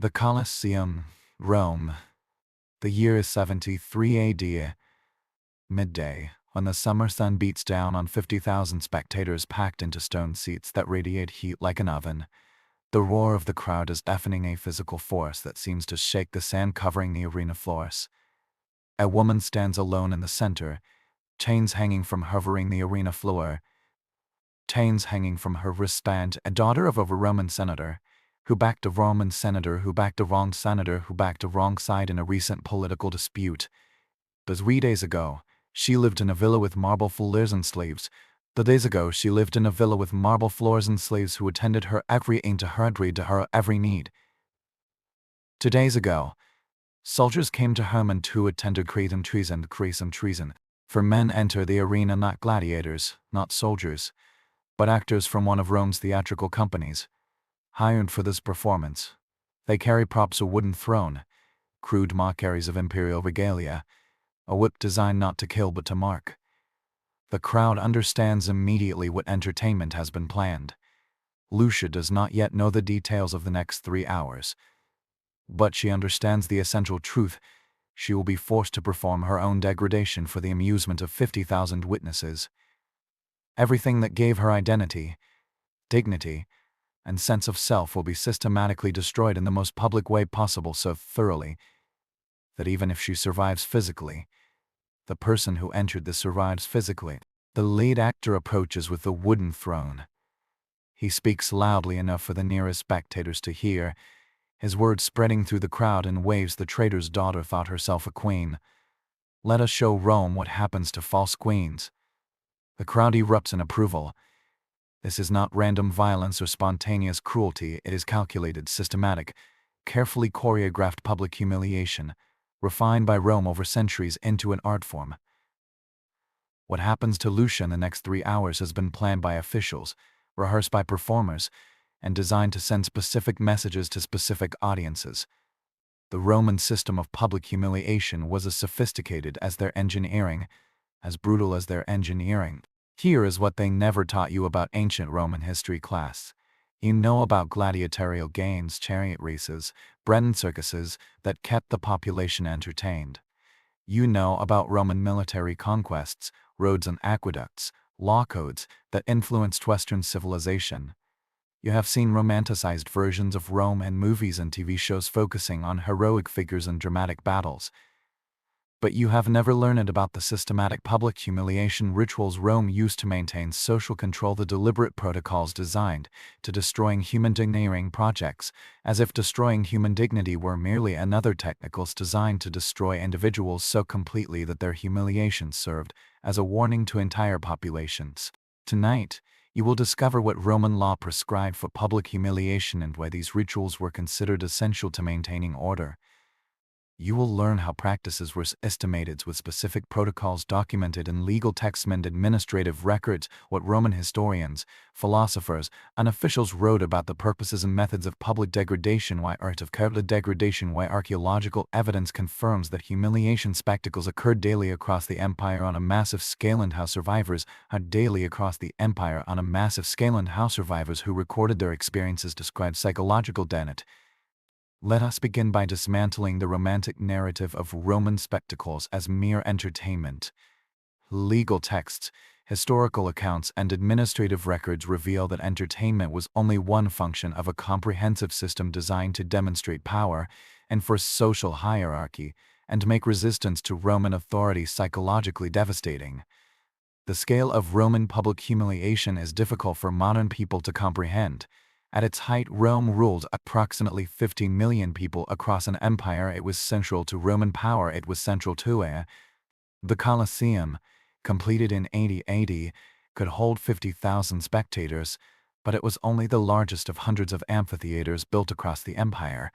The Colosseum, Rome. The year is 73 AD. Midday, when the summer sun beats down on 50,000 spectators packed into stone seats that radiate heat like an oven. The roar of the crowd is deafening, a physical force that seems to shake the sand covering the arena floors. A woman stands alone in the center, chains hanging from hovering the arena floor. Chains hanging from her wristband, a daughter of a Roman senator, who backed a Roman senator who backed a wrong senator who backed a wrong side in a recent political dispute. But 3 days ago, she lived in a villa with marble floors and slaves. 2 days ago, she lived in a villa with marble floors and slaves who attended her every aim to her every need. 2 days ago, soldiers came to her and who attended treason. For men enter the arena not gladiators, not soldiers, but actors from one of Rome's theatrical companies, hired for this performance. They carry props: a wooden throne, crude mockeries of imperial regalia, a whip designed not to kill but to mark. The crowd understands immediately what entertainment has been planned. Lucia does not yet know the details of the next 3 hours, but she understands the essential truth. She will be forced to perform her own degradation for the amusement of 50,000 witnesses. Everything that gave her identity, dignity, and sense of self will be systematically destroyed in the most public way possible, so thoroughly that even if she survives physically, the person who entered this survives physically. The lead actor approaches with the wooden throne. He speaks loudly enough for the nearest spectators to hear, his words spreading through the crowd in waves. The traitor's daughter thought herself a queen. Let us show Rome what happens to false queens. The crowd erupts in approval. This is not random violence or spontaneous cruelty, it is calculated, systematic, carefully choreographed public humiliation, refined by Rome over centuries into an art form. What happens to Lucia in the next 3 hours has been planned by officials, rehearsed by performers, and designed to send specific messages to specific audiences. The Roman system of public humiliation was as sophisticated as their engineering, as brutal as their engineering. Here is what they never taught you about ancient Roman history class. You know about gladiatorial games, chariot races, bread and circuses that kept the population entertained. You know about Roman military conquests, roads and aqueducts, law codes that influenced Western civilization. You have seen romanticized versions of Rome in movies and TV shows focusing on heroic figures and dramatic battles. But you have never learned about the systematic public humiliation rituals Rome used to maintain social control, the deliberate protocols designed to destroying human dignity projects, as if destroying human dignity were merely another technicals designed to destroy individuals so completely that their humiliation served as a warning to entire populations. Tonight, you will discover what Roman law prescribed for public humiliation and why these rituals were considered essential to maintaining order. You will learn how practices were estimated with specific protocols documented in legal texts and administrative records, what Roman historians, philosophers, and officials wrote about the purposes and methods of public degradation, why art of degradation, why archaeological evidence confirms that humiliation spectacles occurred daily across the empire on a massive scale, and how survivors had daily across the empire on a massive scale, and how survivors who recorded their experiences described psychological debt. Let us begin by dismantling the romantic narrative of Roman spectacles as mere entertainment. Legal texts, historical accounts, and administrative records reveal that entertainment was only one function of a comprehensive system designed to demonstrate power, enforce social hierarchy, and make resistance to Roman authority psychologically devastating. The scale of Roman public humiliation is difficult for modern people to comprehend. At its height, Rome ruled approximately 50 million people across an empire. It was central to Roman power. It was central to the Colosseum, completed in 80 AD, could hold 50,000 spectators, but it was only the largest of hundreds of amphitheaters built across the empire.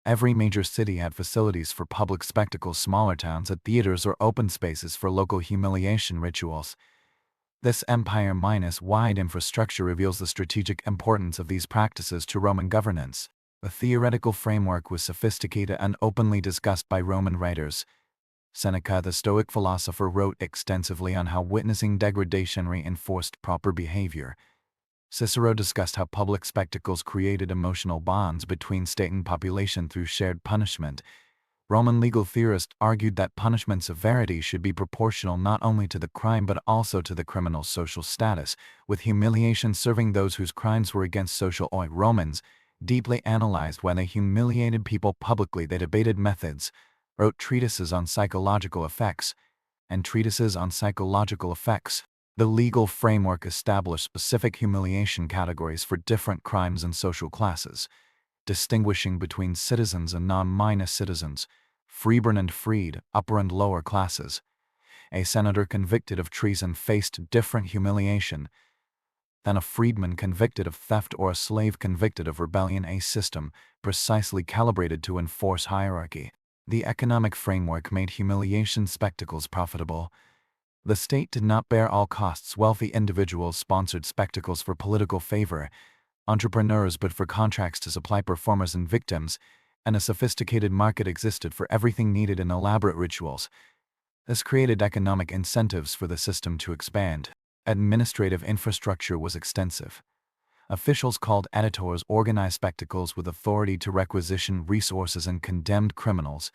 Every major city had facilities for public spectacles. Smaller towns had theaters or open spaces for local humiliation rituals. This empire-wide infrastructure reveals the strategic importance of these practices to Roman governance. The theoretical framework was sophisticated and openly discussed by Roman writers. Seneca, the Stoic philosopher, wrote extensively on how witnessing degradation reinforced proper behavior. Cicero discussed how public spectacles created emotional bonds between state and population through shared punishment. Roman legal theorists argued that punishment severity should be proportional not only to the crime but also to the criminal's social status, with humiliation serving those whose crimes were against social order. Romans deeply analyzed when they humiliated people publicly. They debated methods, wrote treatises on psychological effects, and treatises on psychological effects. The legal framework established specific humiliation categories for different crimes and social classes, distinguishing between citizens and non-citizens, freeborn and freed, upper and lower classes. A senator convicted of treason faced different humiliation than a freedman convicted of theft or a slave convicted of rebellion, a system precisely calibrated to enforce hierarchy. The economic framework made humiliation spectacles profitable. The state did not bear all costs. Wealthy individuals sponsored spectacles for political favor, entrepreneurs but for contracts to supply performers and victims, and a sophisticated market existed for everything needed in elaborate rituals. This created economic incentives for the system to expand. Administrative infrastructure was extensive. Officials called editors organized spectacles with authority to requisition resources and condemned criminals.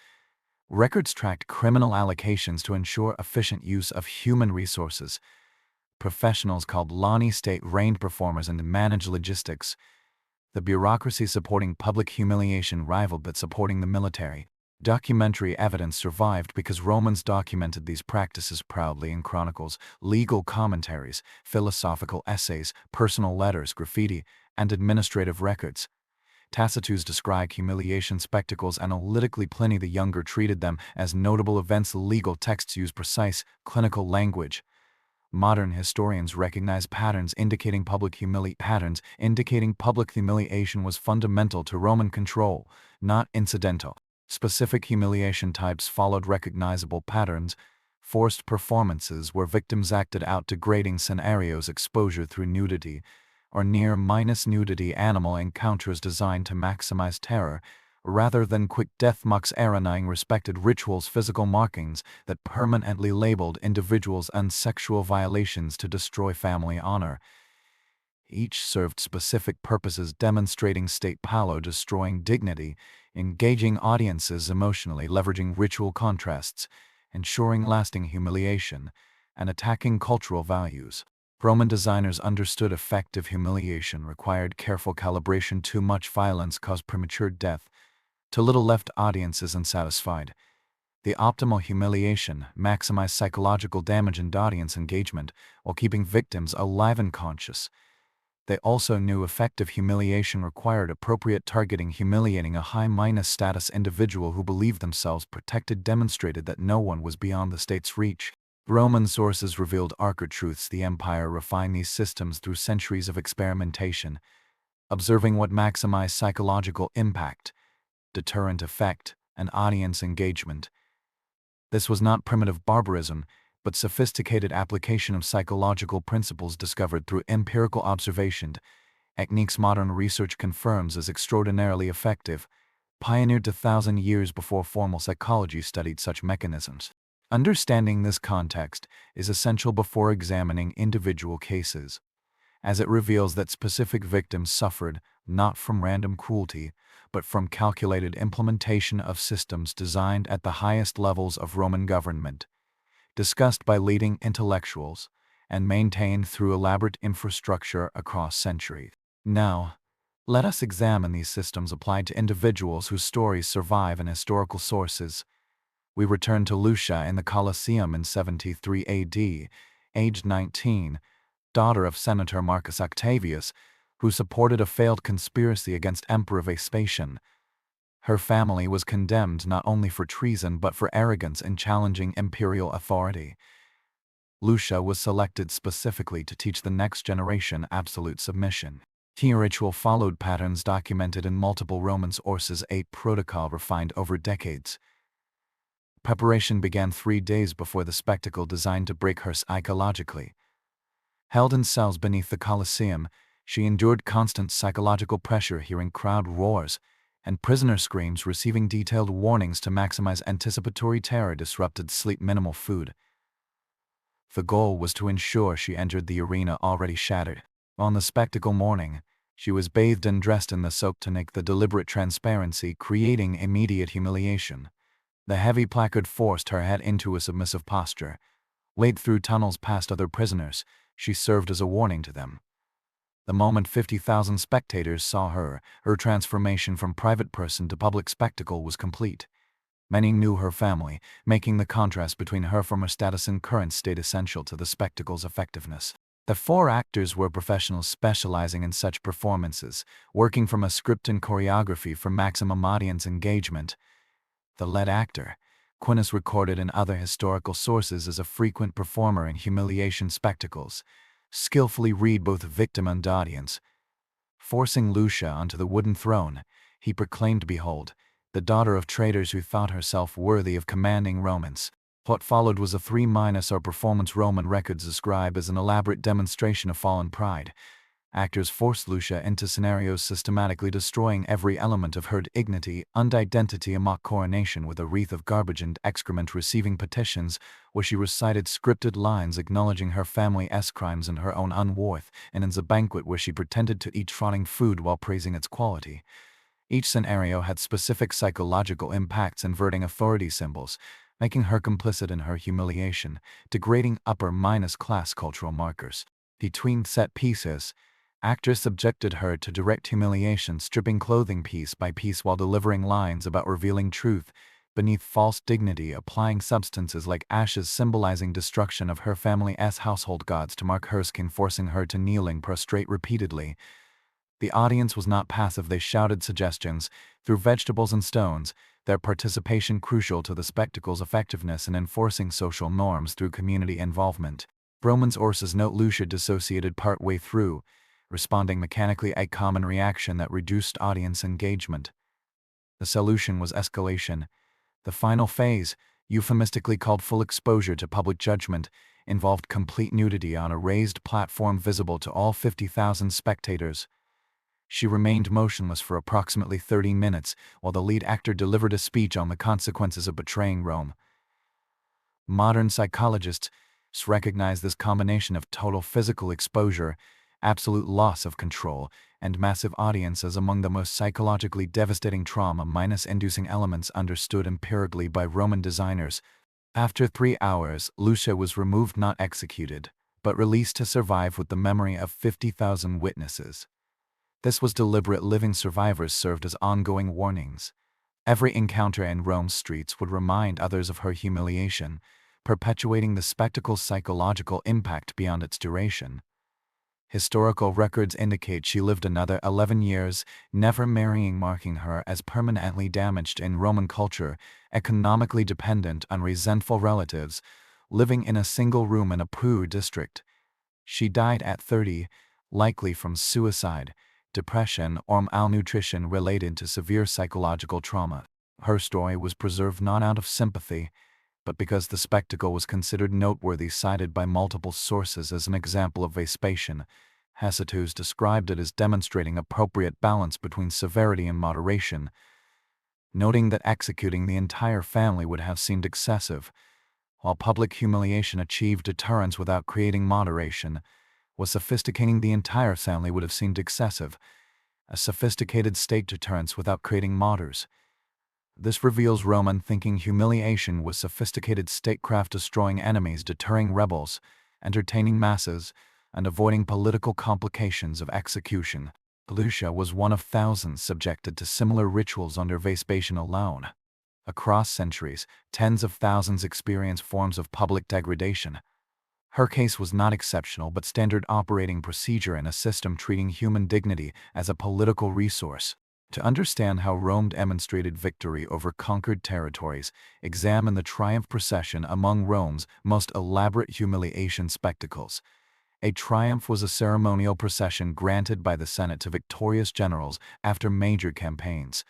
Records tracked criminal allocations to ensure efficient use of human resources. Professionals called Lani state reigned performers and managed logistics. The bureaucracy supporting public humiliation rivaled but supporting the military. Documentary evidence survived because Romans documented these practices proudly in chronicles, legal commentaries, philosophical essays, personal letters, graffiti, and administrative records. Tacitus described humiliation spectacles analytically. Pliny the Younger treated them as notable events. Legal texts use precise, clinical language. Modern historians recognize patterns indicating public humiliation was fundamental to Roman control, not incidental. Specific humiliation types followed recognizable patterns. Forced performances where victims acted out degrading scenarios, exposure through nudity or near-nudity, animal encounters designed to maximize terror, rather than quick death. Mux Aranine respected rituals, physical markings that permanently labeled individuals, and sexual violations to destroy family honor. Each served specific purposes, demonstrating state power, destroying dignity, engaging audiences emotionally, leveraging ritual contrasts, ensuring lasting humiliation, and attacking cultural values. Roman designers understood effective humiliation required careful calibration. Too much violence caused premature death. Too little left audiences unsatisfied. The optimal humiliation maximized psychological damage and audience engagement while keeping victims alive and conscious. They also knew effective humiliation required appropriate targeting. Humiliating a high-status individual who believed themselves protected demonstrated that no one was beyond the state's reach. Roman sources revealed archer truths. The empire refined these systems through centuries of experimentation, observing what maximized psychological impact, deterrent effect, and audience engagement. This was not primitive barbarism, but sophisticated application of psychological principles discovered through empirical observation. Techniques modern research confirms as extraordinarily effective, pioneered 2,000 years before formal psychology studied such mechanisms. Understanding this context is essential before examining individual cases, as it reveals that specific victims suffered not from random cruelty, but from calculated implementation of systems designed at the highest levels of Roman government, discussed by leading intellectuals, and maintained through elaborate infrastructure across centuries. Now, let us examine these systems applied to individuals whose stories survive in historical sources. We return to Lucia in the Colosseum in 73 AD, aged 19, daughter of Senator Marcus Octavius, who supported a failed conspiracy against Emperor Vespasian. Her family was condemned not only for treason but for arrogance in challenging imperial authority. Lucia was selected specifically to teach the next generation absolute submission. Her ritual followed patterns documented in multiple Roman sources. A protocol refined over decades. Preparation began 3 days before the spectacle, designed to break her psychologically. Held in cells beneath the Colosseum, she endured constant psychological pressure, hearing crowd roars and prisoner screams, receiving detailed warnings to maximize anticipatory terror, disrupted sleep, minimal food. The goal was to ensure she entered the arena already shattered. On the spectacle morning, she was bathed and dressed in the soap tunic, the deliberate transparency creating immediate humiliation. The heavy placard forced her head into a submissive posture. Led through tunnels past other prisoners, she served as a warning to them. The moment 50,000 spectators saw her, her transformation from private person to public spectacle was complete. Many knew her family, making the contrast between her former status and current state essential to the spectacle's effectiveness. The four actors were professionals specializing in such performances, working from a script and choreography for maximum audience engagement. The lead actor, Quinn, is recorded in other historical sources as a frequent performer in humiliation spectacles, skillfully read both victim and audience. Forcing Lucia onto the wooden throne, he proclaimed, "Behold, the daughter of traitors who thought herself worthy of commanding Romans." What followed was a 3- or performance Roman records describe as an elaborate demonstration of fallen pride. Actors forced Lucia into scenarios systematically destroying every element of her dignity and identity, a mock coronation with a wreath of garbage and excrement, receiving petitions where she recited scripted lines acknowledging her family's crimes and her own unworth, and in a banquet where she pretended to eat rotting food while praising its quality. Each scenario had specific psychological impacts, inverting authority symbols, making her complicit in her humiliation, degrading upper-class cultural markers. Between set pieces, actors subjected her to direct humiliation, stripping clothing piece by piece while delivering lines about revealing truth beneath false dignity, applying substances like ashes symbolizing destruction of her family's household gods to mark her skin, forcing her to kneeling prostrate repeatedly. The audience was not passive. They shouted suggestions through vegetables and stones, their participation crucial to the spectacle's effectiveness in enforcing social norms through community involvement. Romans Orsa's note: Lucia dissociated partway through, responding mechanically, a common reaction that reduced audience engagement. The solution was escalation. The final phase, euphemistically called full exposure to public judgment, involved complete nudity on a raised platform visible to all 50,000 spectators. She remained motionless for approximately 30 minutes while the lead actor delivered a speech on the consequences of betraying Rome. Modern psychologists recognize this combination of total physical exposure, absolute loss of control, and massive audience as among the most psychologically devastating trauma-inducing elements understood empirically by Roman designers. After 3 hours, Lucia was removed, not executed, but released to survive with the memory of 50,000 witnesses. This was deliberate. Living survivors served as ongoing warnings. Every encounter in Rome's streets would remind others of her humiliation, perpetuating the spectacle's psychological impact beyond its duration. Historical records indicate she lived another 11 years, never marrying, marking her as permanently damaged in Roman culture, economically dependent on resentful relatives, living in a single room in a poor district. She died at 30, likely from suicide, depression, or malnutrition related to severe psychological trauma. Her story was preserved not out of sympathy, but because the spectacle was considered noteworthy, cited by multiple sources as an example of Vespasian. Herodotus described it as demonstrating appropriate balance between severity and moderation, noting that executing the entire family would have seemed excessive, while public humiliation achieved deterrence without creating moderation. Was sophisticating the entire family would have seemed excessive, a sophisticated state deterrence without creating martyrs. This reveals Roman thinking. Humiliation was sophisticated statecraft, destroying enemies, deterring rebels, entertaining masses, and avoiding political complications of execution. Lucia was one of thousands subjected to similar rituals under Vespasian alone. Across centuries, tens of thousands experienced forms of public degradation. Her case was not exceptional but standard operating procedure in a system treating human dignity as a political resource. To understand how Rome demonstrated victory over conquered territories, examine the triumph procession among Rome's most elaborate humiliation spectacles. A triumph was a ceremonial procession granted by the Senate to victorious generals after major campaigns.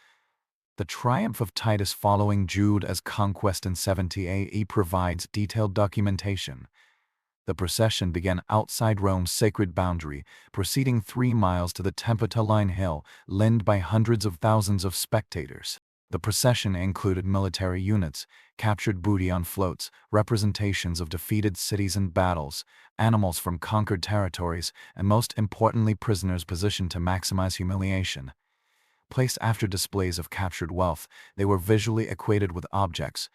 The triumph of Titus following Jude's conquest in 70 AE provides detailed documentation. The procession began outside Rome's sacred boundary, proceeding 3 miles to the Tempitoline Hill, lined by hundreds of thousands of spectators. The procession included military units, captured booty on floats, representations of defeated cities and battles, animals from conquered territories, and most importantly prisoners positioned to maximize humiliation. Placed after displays of captured wealth, they were visually equated with objects.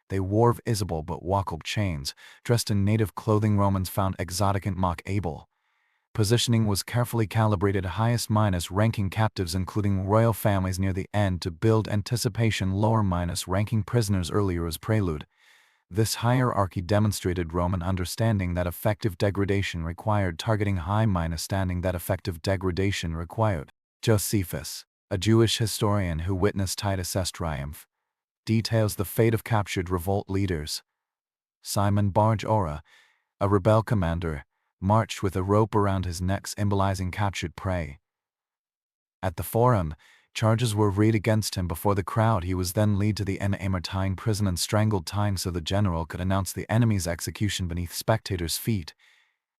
They wore visible but walkable chains. Dressed in native clothing, Romans found exotic and mock able. Positioning was carefully calibrated highest minus ranking captives including royal families near the end to build anticipation, lower minus ranking prisoners earlier as prelude. This hierarchy demonstrated Roman understanding that effective degradation required targeting, high minus standing that effective degradation required. Josephus, a Jewish historian who witnessed Titus' triumph, details the fate of captured revolt leaders. Simon Bar-Ora, a rebel commander, marched with a rope around his neck symbolizing captured prey. At the forum, charges were read against him before the crowd. He was then led to the Amertine prison and strangled time so the general could announce the enemy's execution beneath spectators' feet,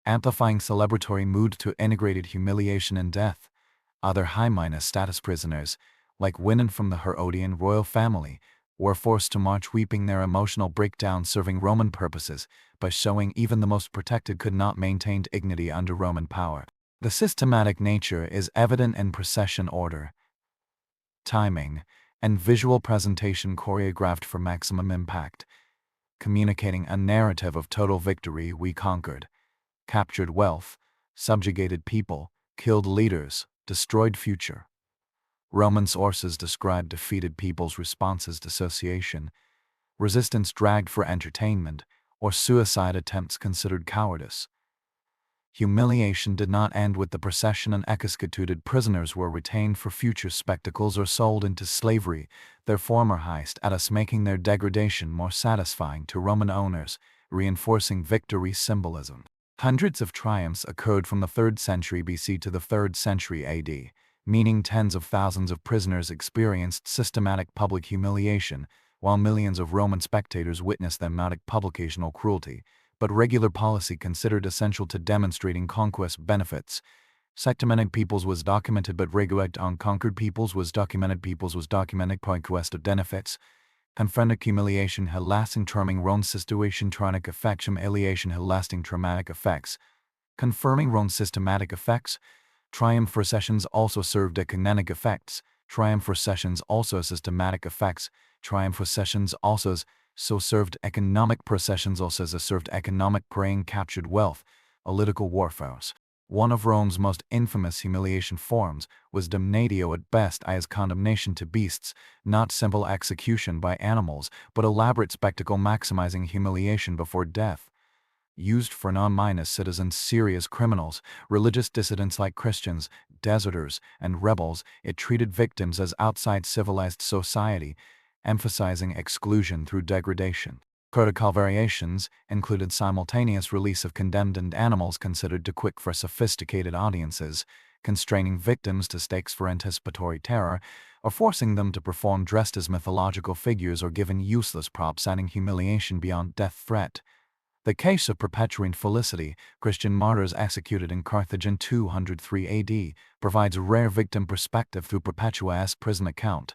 amplifying celebratory mood to integrated humiliation and death. Other high-minus status prisoners, like women from the Herodian royal family, were forced to march weeping their emotional breakdown, serving Roman purposes by showing even the most protected could not maintain dignity under Roman power. The systematic nature is evident in procession order, timing, and visual presentation choreographed for maximum impact, communicating a narrative of total victory. We conquered, captured wealth, subjugated people, killed leaders, destroyed future. Roman sources describe defeated people's responses: dissociation, resistance dragged for entertainment, or suicide attempts considered cowardice. Humiliation did not end with the procession, and executed prisoners were retained for future spectacles or sold into slavery, their former high status making their degradation more satisfying to Roman owners, reinforcing victory symbolism. Hundreds of triumphs occurred from the 3rd century BC to the 3rd century AD, meaning tens of thousands of prisoners experienced systematic public humiliation, while millions of Roman spectators witnessed thematic publicational cruelty, but regular policy considered essential to demonstrating conquest benefits. Sectamented peoples was documented, but regulate unconquered peoples was documented. Peoples was documented conquest of benefits. Confronted humiliation had lasting terming Rome situation tronic effects. Humiliation had lasting traumatic effects. Confirming Rome's systematic effects. Triumph processions also served economic effects. Triumph processions also systematic effects. Triumph processions also served economic processions also served economic preying, captured wealth, political warfares. One of Rome's most infamous humiliation forms was damnatio, at best as condemnation to beasts, not simple execution by animals, but elaborate spectacle maximizing humiliation before death. Used for non-minus citizens, serious criminals, religious dissidents like Christians, deserters, and rebels, it treated victims as outside civilized society, emphasizing exclusion through degradation. Protocol variations included simultaneous release of condemned and animals considered too quick for sophisticated audiences, constraining victims to stakes for anticipatory terror, or forcing them to perform dressed as mythological figures or given useless props, adding humiliation beyond death threat. The case of Perpetuine Felicity, Christian martyrs executed in Carthage in 203 AD, provides rare victim perspective through Perpetua's prison account.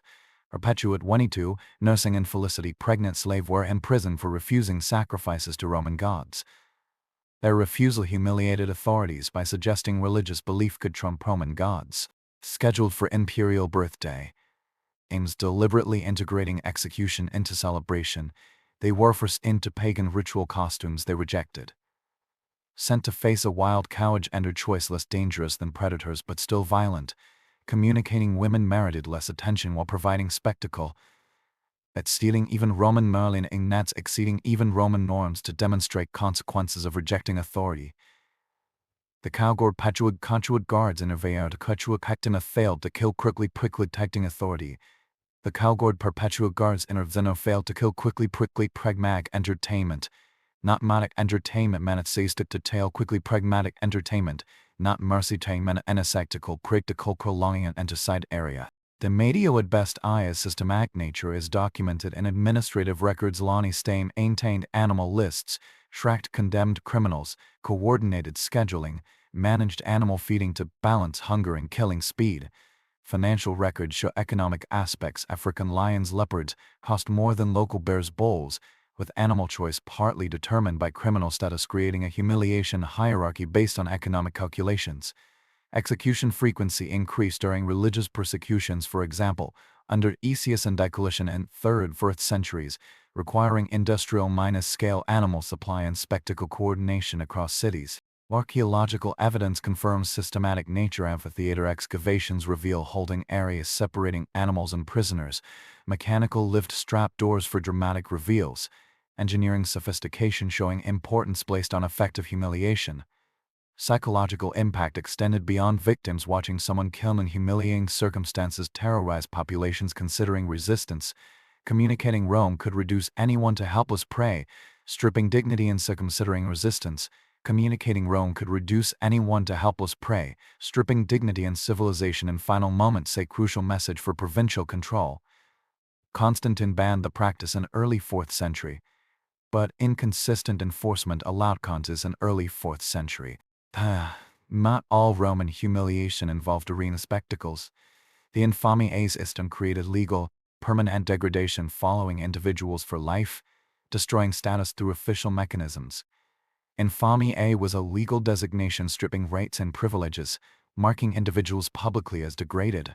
Perpetua 22, nursing and Felicity pregnant slave, were imprisoned for refusing sacrifices to Roman gods. Their refusal humiliated authorities by suggesting religious belief could trump Roman gods. Scheduled for imperial birthday, aims deliberately integrating execution into celebration. They were forced into pagan ritual costumes they rejected. Sent to face a wild cowage, entered choice less dangerous than predators but still violent. Communicating women merited less attention while providing spectacle. At stealing even Roman Merlin Ignatz, exceeding even Roman norms to demonstrate consequences of rejecting authority. The cowgord Petuid guards intervened to Petuid Hectima failed to kill quickly detecting authority. The cowgord Perpetua guards interveno failed to kill quickly pragmatic entertainment. Not matic entertainment man, it says to tail quickly pragmatic entertainment, not mercy tainment anasectical practical prolonging an enterside area. The medio at best is systematic nature is documented in administrative records. Lani Stame maintained animal lists, tracked condemned criminals, coordinated scheduling, managed animal feeding to balance hunger and killing speed. Financial records show economic aspects. African lions, leopards cost more than local bears, bulls, with animal choice partly determined by criminal status, creating a humiliation hierarchy based on economic calculations. Execution frequency increased during religious persecutions, for example, under Aetius and Diocletian in 3rd-4th centuries, requiring industrial-scale animal supply and spectacle coordination across cities. Archaeological evidence confirms systematic nature. Amphitheater excavations reveal holding areas separating animals and prisoners, mechanical lift strap doors for dramatic reveals, engineering sophistication showing importance placed on effective humiliation. Psychological impact extended beyond victims. Watching someone killed in humiliating circumstances terrorized populations considering resistance. Communicating Rome could reduce anyone to helpless prey, stripping dignity and considering resistance. Communicating Rome could reduce anyone to helpless prey, stripping dignity and civilization. In final moments, a crucial message for provincial control. Constantine banned the practice in early 4th century, but inconsistent enforcement allowed contests in early 4th century. Not all Roman humiliation involved arena spectacles. The infamia system created legal, permanent degradation following individuals for life, destroying status through official mechanisms. Infamia was a legal designation stripping rights and privileges, marking individuals publicly as degraded.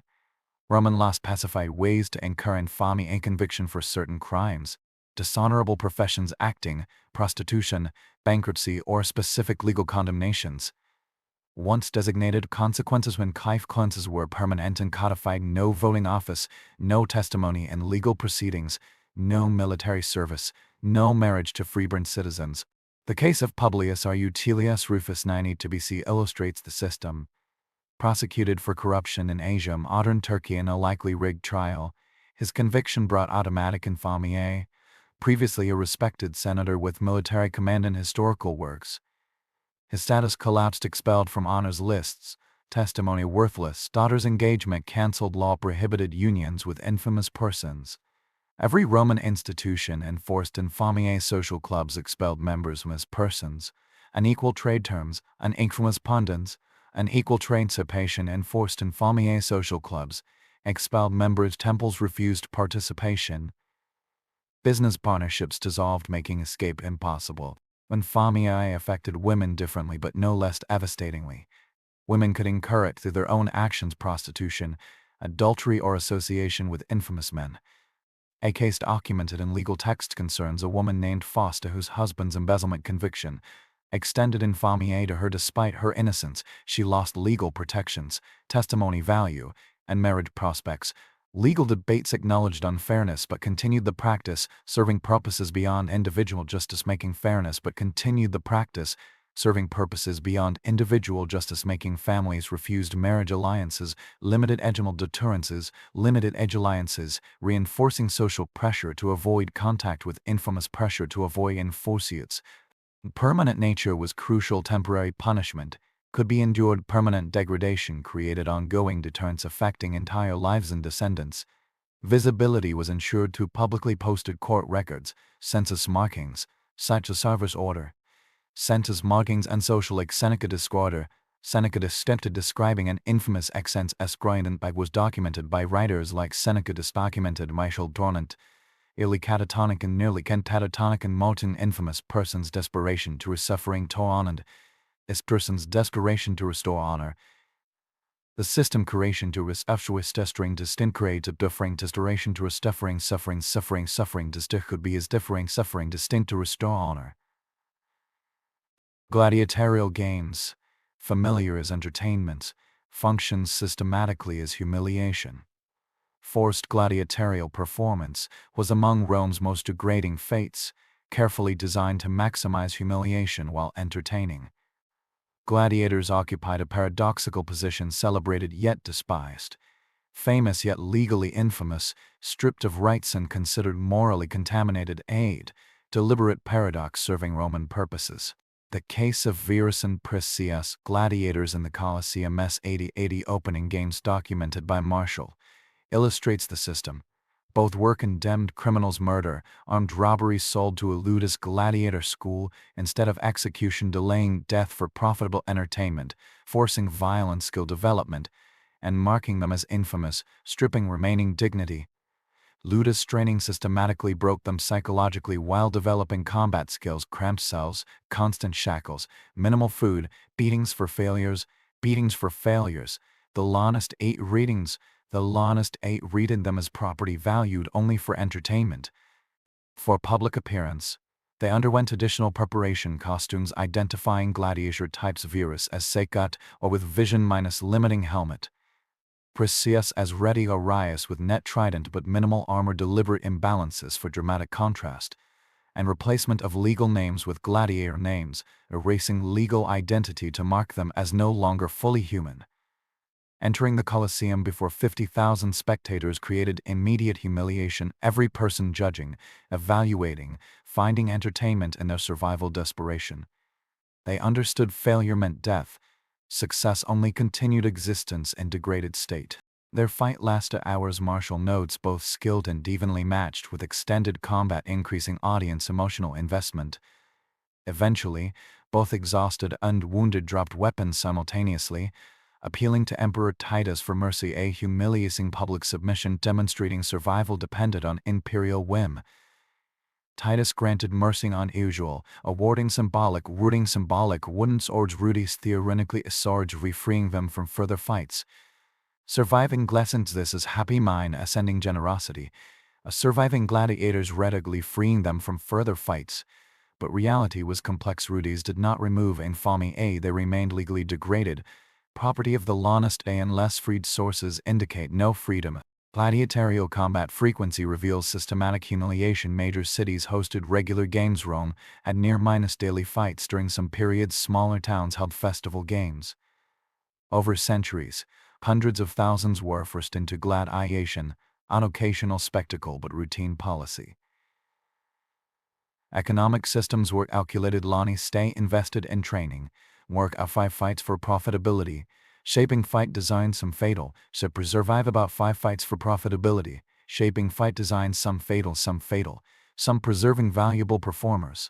Roman law specified ways to incur infamy and conviction for certain crimes: dishonorable professions, acting, prostitution, bankruptcy, or specific legal condemnations. Once designated consequences when consequences were permanent and codified: no voting office, no testimony in legal proceedings, no military service, no marriage to freeborn citizens. The case of Publius Rutilius Rufus 90 illustrates the system. Prosecuted for corruption in Asia, modern Turkey, in a likely rigged trial, his conviction brought automatic infamy. Previously a respected senator with military command in historical works, his status collapsed, expelled from honors lists, testimony worthless, daughter's engagement cancelled, law prohibited unions with infamous persons. Every Roman institution enforced infamia: social clubs expelled members as persons, unequal trade terms, infamous pundits, unequal trade participation enforced infamia: social clubs expelled members, temples refused participation, business partnerships dissolved, making escape impossible. Infamia affected women differently but no less devastatingly. Women could incur it through their own actions: prostitution, adultery, or association with infamous men. A case documented in legal text concerns a woman named Fausta whose husband's embezzlement conviction extended infamia to her. Despite her innocence, she lost legal protections, testimony value, and marriage prospects. Legal debates acknowledged unfairness but continued the practice, serving purposes beyond individual justice, making fairness but continued the practice, serving purposes beyond individual justice, making families refused marriage alliances, limited egemal deterrences, limited age alliances, reinforcing social pressure to avoid contact with infamous pressure to avoid enforcements. Permanent nature was crucial. Temporary punishment could be endured. Permanent degradation created ongoing deterrence affecting entire lives and descendants. Visibility was ensured through publicly posted court records, census markings, such as service order, census markings, and social, like Seneca discorder. Seneca attempted describing an infamous excess escroident but was documented by writers like Seneca documented Michael Dornant, illy catatonic and nearly catatonic and molten infamous person's desperation to suffering to honor, this person's desperation to restore honor. The system creation to suffering distinct creative differing desperation to suffering distinct could be as differing suffering distinct to restore honor. Gladiatorial games, familiar as entertainment, functions systematically as humiliation. Forced gladiatorial performance was among Rome's most degrading fates, carefully designed to maximize humiliation while entertaining. Gladiators occupied a paradoxical position: celebrated yet despised, famous yet legally infamous, stripped of rights and considered morally contaminated. Deliberate paradox serving Roman purposes. The case of Verus and Priscius, gladiators in the Colosseum s. 80 opening games documented by Martial, illustrates the system. Both were condemned criminals: murder, armed robbery sold to elude as gladiator school instead of execution, delaying death for profitable entertainment, forcing violent skill development, and marking them as infamous, stripping remaining dignity. Ludus training systematically broke them psychologically while developing combat skills, cramped cells, constant shackles, minimal food, beatings for failures, The Lonist 8 readings. The Lonist 8 readed them as property valued only for entertainment. For public appearance, they underwent additional preparation costumes identifying gladiator types virus as Sekat or with vision minus limiting helmet. Perseus as ready Arius with net trident but minimal armor, deliberate imbalances for dramatic contrast, and replacement of legal names with gladiator names, erasing legal identity to mark them as no longer fully human. Entering the Colosseum before 50,000 spectators created immediate humiliation, every person judging, evaluating, finding entertainment in their survival desperation. They understood failure meant death, success only continued existence in degraded state. Their fight lasted hours. Martial notes both skilled and evenly matched, with extended combat increasing audience emotional investment. Eventually, both exhausted and wounded dropped weapons simultaneously, appealing to Emperor Titus for mercy, a humiliating public submission demonstrating survival depended on imperial whim. Titus granted mercy unusual, awarding symbolic wooden swords Rudi's theoretically swords, freeing them from further fights. Surviving glessons, this is happy mine ascending generosity, a surviving gladiators readily freeing them from further fights. But reality was complex. Rudi's did not remove infamy, they remained legally degraded, property of the Lonist, unless freed. Sources indicate no freedom. Gladiatorial combat frequency reveals systematic humiliation. Major cities hosted regular games. Rome had near-minus daily fights. During some periods, smaller towns held festival games. Over centuries, hundreds of thousands were forced into gladiation, an occasional spectacle but routine policy. Economic systems were calculated. Lani stay invested in training, work a 5 fights for profitability, shaping fight design some fatal, so survive about 5 fights for profitability, shaping fight design some fatal, some preserving valuable performers.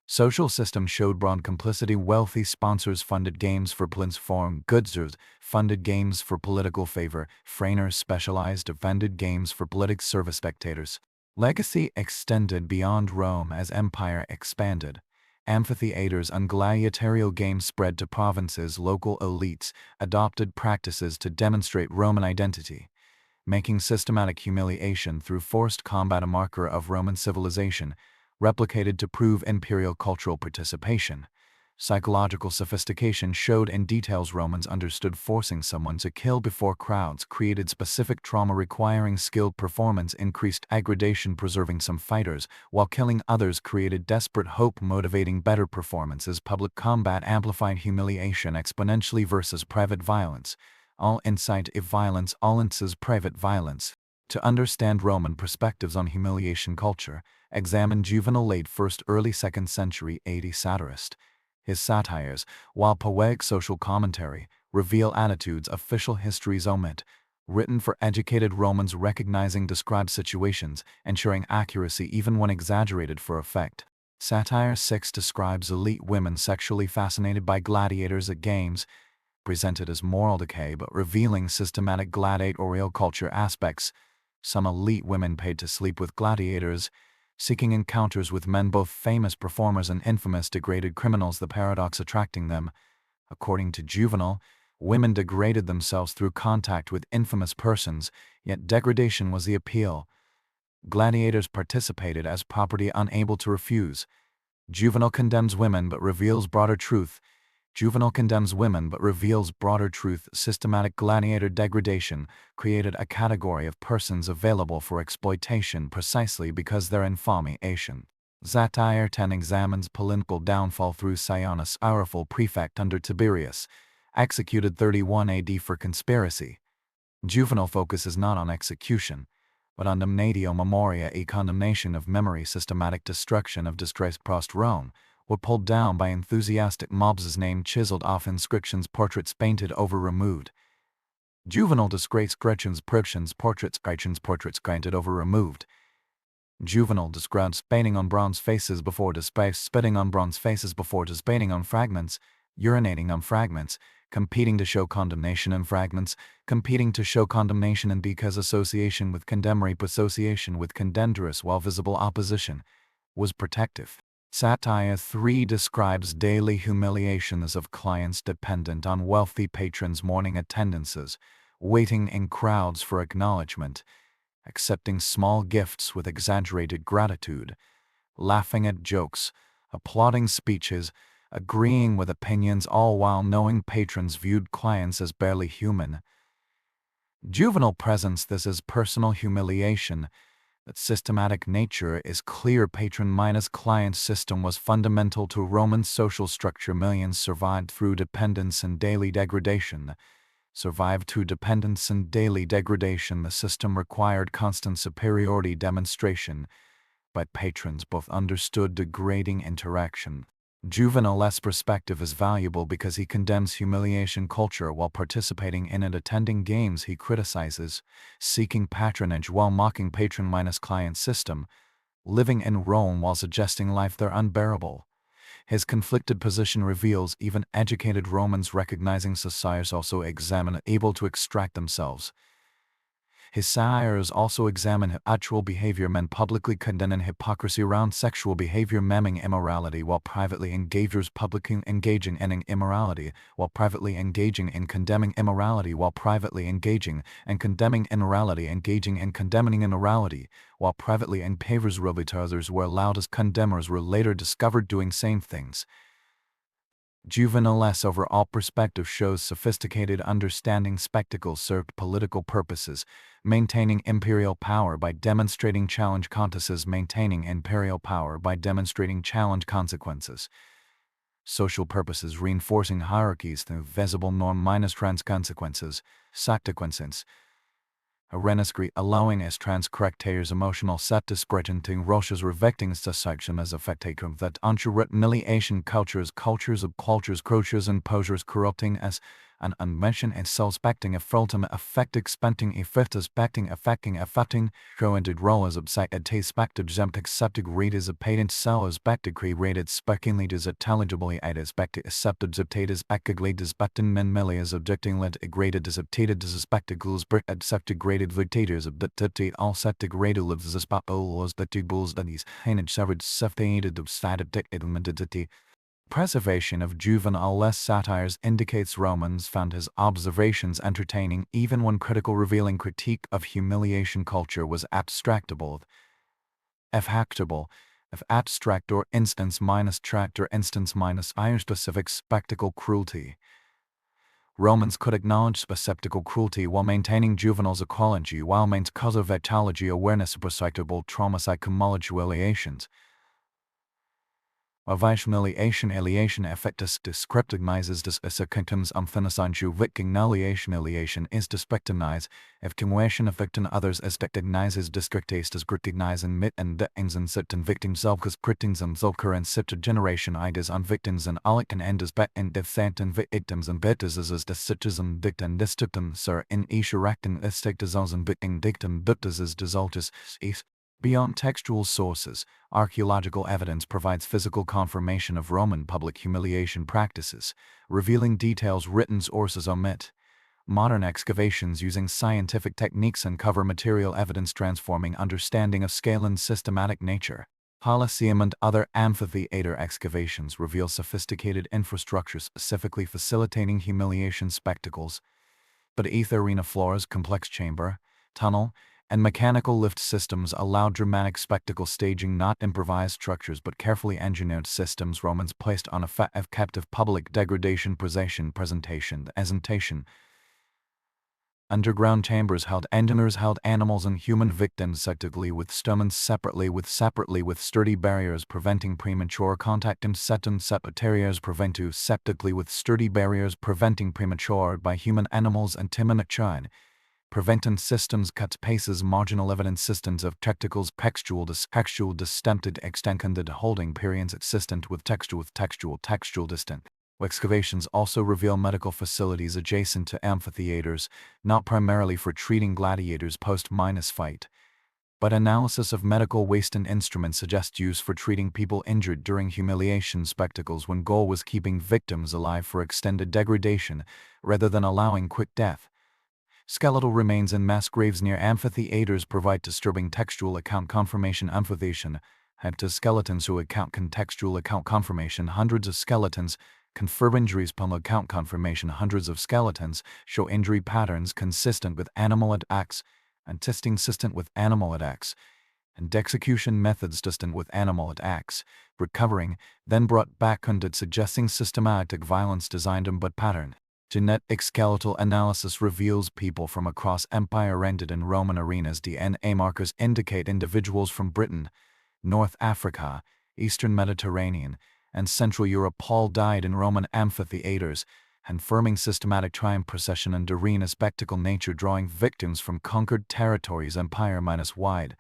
Social system showed broad complicity. Wealthy sponsors funded games for platform goods, funded games for political favor, frainers specialized defended games for politic service. Spectators. Legacy extended beyond Rome as empire expanded. Amphitheaters and gladiatorial games spread to provinces. Local elites adopted practices to demonstrate Roman identity, making systematic humiliation through forced combat a marker of Roman civilization, replicated to prove imperial cultural participation. Psychological sophistication showed in details. Romans understood forcing someone to kill before crowds created specific trauma requiring skilled performance, increased aggradation preserving some fighters, while killing others created desperate hope motivating better performances. Public combat amplified humiliation exponentially versus private violence. All insight if violence, all insights private violence. To understand Roman perspectives on humiliation culture, examine Juvenal late 1st early 2nd century AD satirist. His satires, while poetic social commentary, reveal attitudes official histories omit, written for educated Romans recognizing described situations, ensuring accuracy even when exaggerated for effect. Satire 6 describes elite women sexually fascinated by gladiators at games, presented as moral decay but revealing systematic gladiatorial culture aspects. Some elite women paid to sleep with gladiators, seeking encounters with men, both famous performers and infamous degraded criminals, the paradox attracting them. According to Juvenal, women degraded themselves through contact with infamous persons, yet degradation was the appeal. Gladiators participated as property unable to refuse. Juvenal condemns women but reveals broader truth. Systematic gladiator degradation created a category of persons available for exploitation precisely because their infamation. Satire 10 examines political downfall through Sionis, powerful prefect under Tiberius, executed 31 AD for conspiracy. Juvenal focuses not on execution, but on damnatio memoria, a condemnation of memory. Systematic destruction of disgraced prost Rome were pulled down by enthusiastic mobs, his name chiseled off inscriptions, portraits painted over, removed. Juvenal disgraced Gretchen's portraits granted over, removed. Juvenal describes spitting on bronze faces before spitting on bronze faces before spitting on fragments, urinating on fragments, competing to show condemnation in fragments, competing to show condemnation in because association with condemnatory association with condemnatory while visible opposition was protective. Satire 3 describes daily humiliations of clients dependent on wealthy patrons' morning attendances, waiting in crowds for acknowledgement, accepting small gifts with exaggerated gratitude, laughing at jokes, applauding speeches, agreeing with opinions, all while knowing patrons viewed clients as barely human. Juvenal presents this as personal humiliation. Its systematic nature is clear. Patron minus client system was fundamental to Roman social structure. Millions survived through dependence and daily degradation. The system required constant superiority demonstration, but patrons both understood degrading interaction. Juvenal's perspective is valuable because he condemns humiliation culture while participating in it. Attending games he criticizes, seeking patronage while mocking patron minus client system, living in Rome while suggesting life there unbearable. His conflicted position reveals even educated Romans recognizing societies also examine able to extract themselves. His satires also examine actual behavior. Men publicly condemn hypocrisy around sexual behavior, mamming immorality while privately engaging in immorality, while privately engaging in condemning immorality, while privately engaging and condemning immorality, engaging in condemning immorality, while privately and pavers others were allowed as condemners were later discovered doing same things. Juvenal's overall perspective shows sophisticated understanding. Spectacle served political purposes, maintaining imperial power by demonstrating challenge contests, maintaining imperial power by demonstrating challenge consequences. Social purposes, reinforcing hierarchies through visible norm minus trans consequences, consequences. Arenescrete allowing as trans characters emotional set to spread into Roche's revecting section as affectation that humiliation cultures and posures corrupting as an unmentioned and suspecting of ultimate effect expecting effect affecting co-ended role as obsected spected zemt accepted read as a patent cell as bacticry rated speckingly as intelligibly at expected accepted zeptate as acaglated as bactin men melee as objecting led graded as obtated as spectacles brick accepted graded dictators of dictate all septic rated lives as papolos that bulls that he's hated severed septated of stated dictated. Preservation of Juvenal's satires indicates Romans found his observations entertaining even when critical, revealing critique of humiliation culture was abstractable. If abstract or instance minus tract or instance minus iron specific spectacle cruelty. Romans could acknowledge spectacle cruelty while maintaining Juvenal's ecology while maintaining cause of etology awareness of perceptible trauma humiliations. Humiliation affectus descriptimizes des secundums umfinisanju victignaliation is despectimize, if conversion affecting others as dectignizes discrictes des gritignisen mit and detinsen sitten victims zelfs critings and zelker and sitter generation ides on victims and alicton endes bet and defsanten victims and betas as des citizen dictan distitum sir in ischeracten estictizan victing dictum ductus as desultus is. Beyond textual sources, archaeological evidence provides physical confirmation of Roman public humiliation practices, revealing details written sources omit. Modern excavations using scientific techniques uncover material evidence transforming understanding of scale and systematic nature. Colosseum and other amphitheater excavations reveal sophisticated infrastructure specifically facilitating humiliation spectacles. Beneath arena floors, complex chamber, tunnel, and mechanical lift systems allow dramatic spectacle staging, not improvised structures but carefully engineered systems. Romans placed on effective captive public degradation presentation. Underground chambers held animals and human victims separately with sturdy barriers preventing premature contact and separaries septically with sturdy barriers preventing premature by human animals and timonichine. Preventing systems cuts paces marginal evidence systems of textual distempted extended holding periods existent with textual distant. Excavations also reveal medical facilities adjacent to amphitheaters, not primarily for treating gladiators post-fight. but analysis of medical waste and instruments suggests use for treating people injured during humiliation spectacles when goal was keeping victims alive for extended degradation rather than allowing quick death. Skeletal remains in mass graves near amphitheaters provide disturbing textual account confirmation. Skeletons who account contextual account confirmation. Hundreds of skeletons confirm injuries. Palm account confirmation. Hundreds of skeletons show injury patterns consistent with animal attacks and testing consistent with animal attacks and execution methods distant with animal attacks, recovering, then brought back undead, suggesting systematic violence designed but pattern. Genetic skeletal analysis reveals people from across empire rented in Roman arenas. DNA markers indicate individuals from Britain, North Africa, Eastern Mediterranean, and Central Europe all died in Roman amphitheaters, confirming systematic triumph procession and arena spectacle nature drawing victims from conquered territories empire-wide.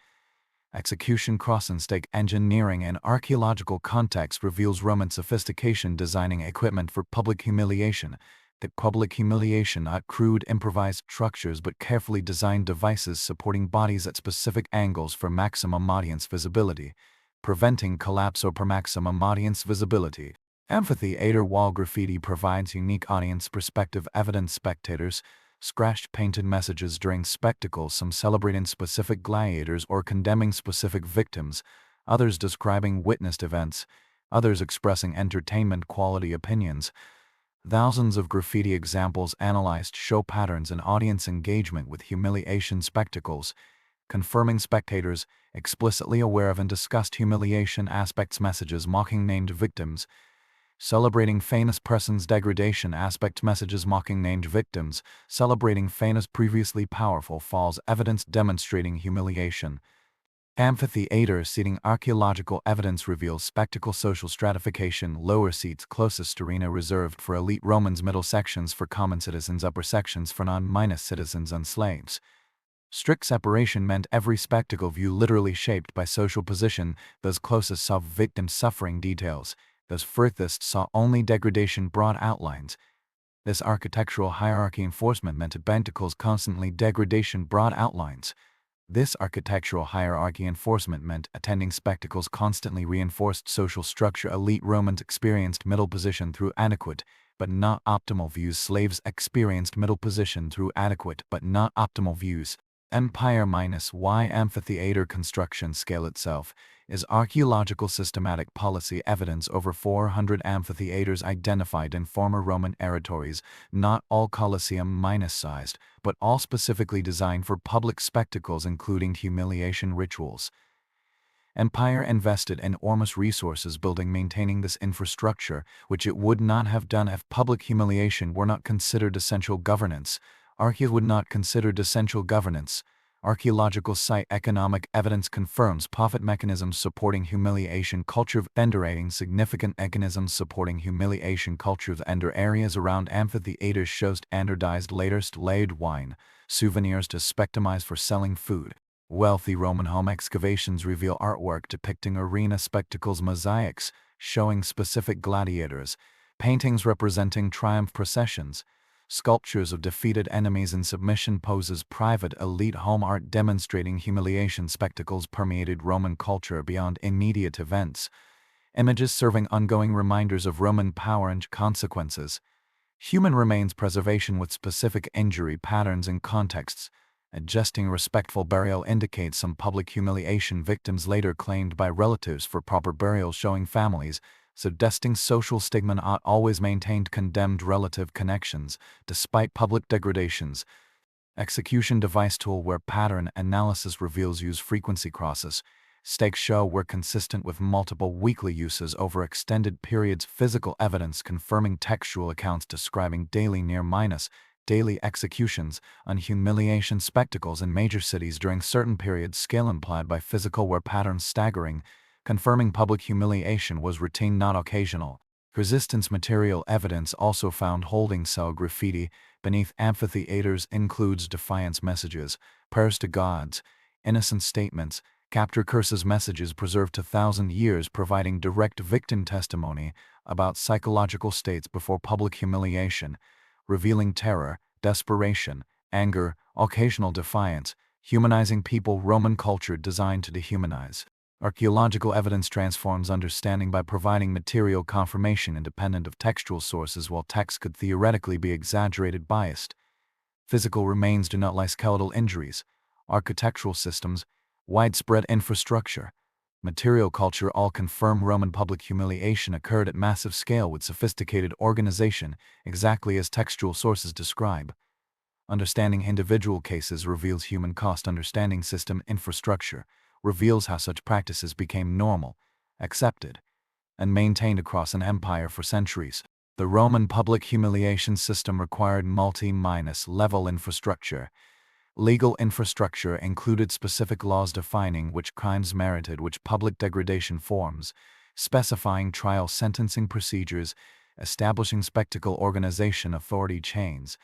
Execution cross and stake engineering and archaeological context reveals Roman sophistication designing equipment for public humiliation. The public humiliation not crude improvised structures but carefully designed devices supporting bodies at specific angles for maximum audience visibility, preventing collapse or per maximum audience visibility. Amphitheater wall graffiti provides unique audience perspective evidence. Spectators scratched painted messages during spectacles, some celebrating specific gladiators or condemning specific victims, others describing witnessed events, others expressing entertainment quality opinions. Thousands of graffiti examples analyzed show patterns in audience engagement with humiliation spectacles, confirming spectators explicitly aware of and discussed humiliation aspects. Messages mocking named victims, celebrating famous persons' degradation aspect. Messages mocking named victims, celebrating famous previously powerful falls. Evidence demonstrating humiliation. Amphitheater seating archaeological evidence reveals spectacle social stratification. Lower seats closest arena reserved for elite Romans, middle sections for common citizens, upper sections for non-citizens and slaves. Strict separation meant every spectacle view literally shaped by social position. Those closest saw victim suffering details, those furthest saw only degradation broad outlines. This architectural hierarchy enforcement meant spectacles constantly degradation broad outlines. This architectural hierarchy enforcement meant attending spectacles constantly reinforced social structure. Elite Romans experienced middle position through adequate but not optimal views. Slaves experienced middle position through adequate but not optimal views. Empire-Y amphitheater construction scale itself is archaeological systematic policy evidence. Over 400 amphitheaters identified in former Roman territories, not all Colosseum-sized, but all specifically designed for public spectacles including humiliation rituals. Empire invested enormous resources building maintaining this infrastructure, which it would not have done if public humiliation were not considered essential governance. Archaeology would not consider essential governance. Archaeological site economic evidence confirms profit mechanisms supporting humiliation culture. Vendorating significant mechanisms supporting humiliation culture. Ender areas around amphitheaters shows standardized latest laid wine, souvenirs to spectamize for selling food. Wealthy Roman home excavations reveal artwork depicting arena spectacles, mosaics showing specific gladiators, paintings representing triumph processions, sculptures of defeated enemies in submission poses. Private elite home art demonstrating humiliation spectacles permeated Roman culture beyond immediate events. Images serving ongoing reminders of Roman power and consequences. Human remains preservation with specific injury patterns and contexts. Adjusting respectful burial indicates some public humiliation victims later claimed by relatives for proper burial, showing families suggesting social stigma not always maintained condemned relative connections, despite public degradations. Execution device tool where pattern analysis reveals use frequency crosses. Stakes show were consistent with multiple weekly uses over extended periods. Physical evidence confirming textual accounts describing daily executions on humiliation spectacles in major cities during certain periods. Scale implied by physical where patterns staggering, confirming public humiliation was routine not occasional. Resistance material evidence also found holding cell graffiti beneath amphitheaters includes defiance messages, prayers to gods, innocent statements, capture curses messages preserved to 1,000 years providing direct victim testimony about psychological states before public humiliation, revealing terror, desperation, anger, occasional defiance, Humanizing people. Roman culture designed to dehumanize. Archaeological evidence transforms understanding by providing material confirmation independent of textual sources, while text could theoretically be exaggerated, biased. Physical remains do not lie. Skeletal injuries. Architectural systems. Widespread infrastructure. Material culture all confirm Roman public humiliation occurred at massive scale with sophisticated organization, exactly as textual sources describe. Understanding individual cases reveals human cost. Understanding system infrastructure reveals how such practices became normal, accepted, and maintained across an empire for centuries. The Roman public humiliation system required multi-level infrastructure. Legal infrastructure included specific laws defining which crimes merited which public degradation forms, specifying trial sentencing procedures, establishing spectacle organization authority chains,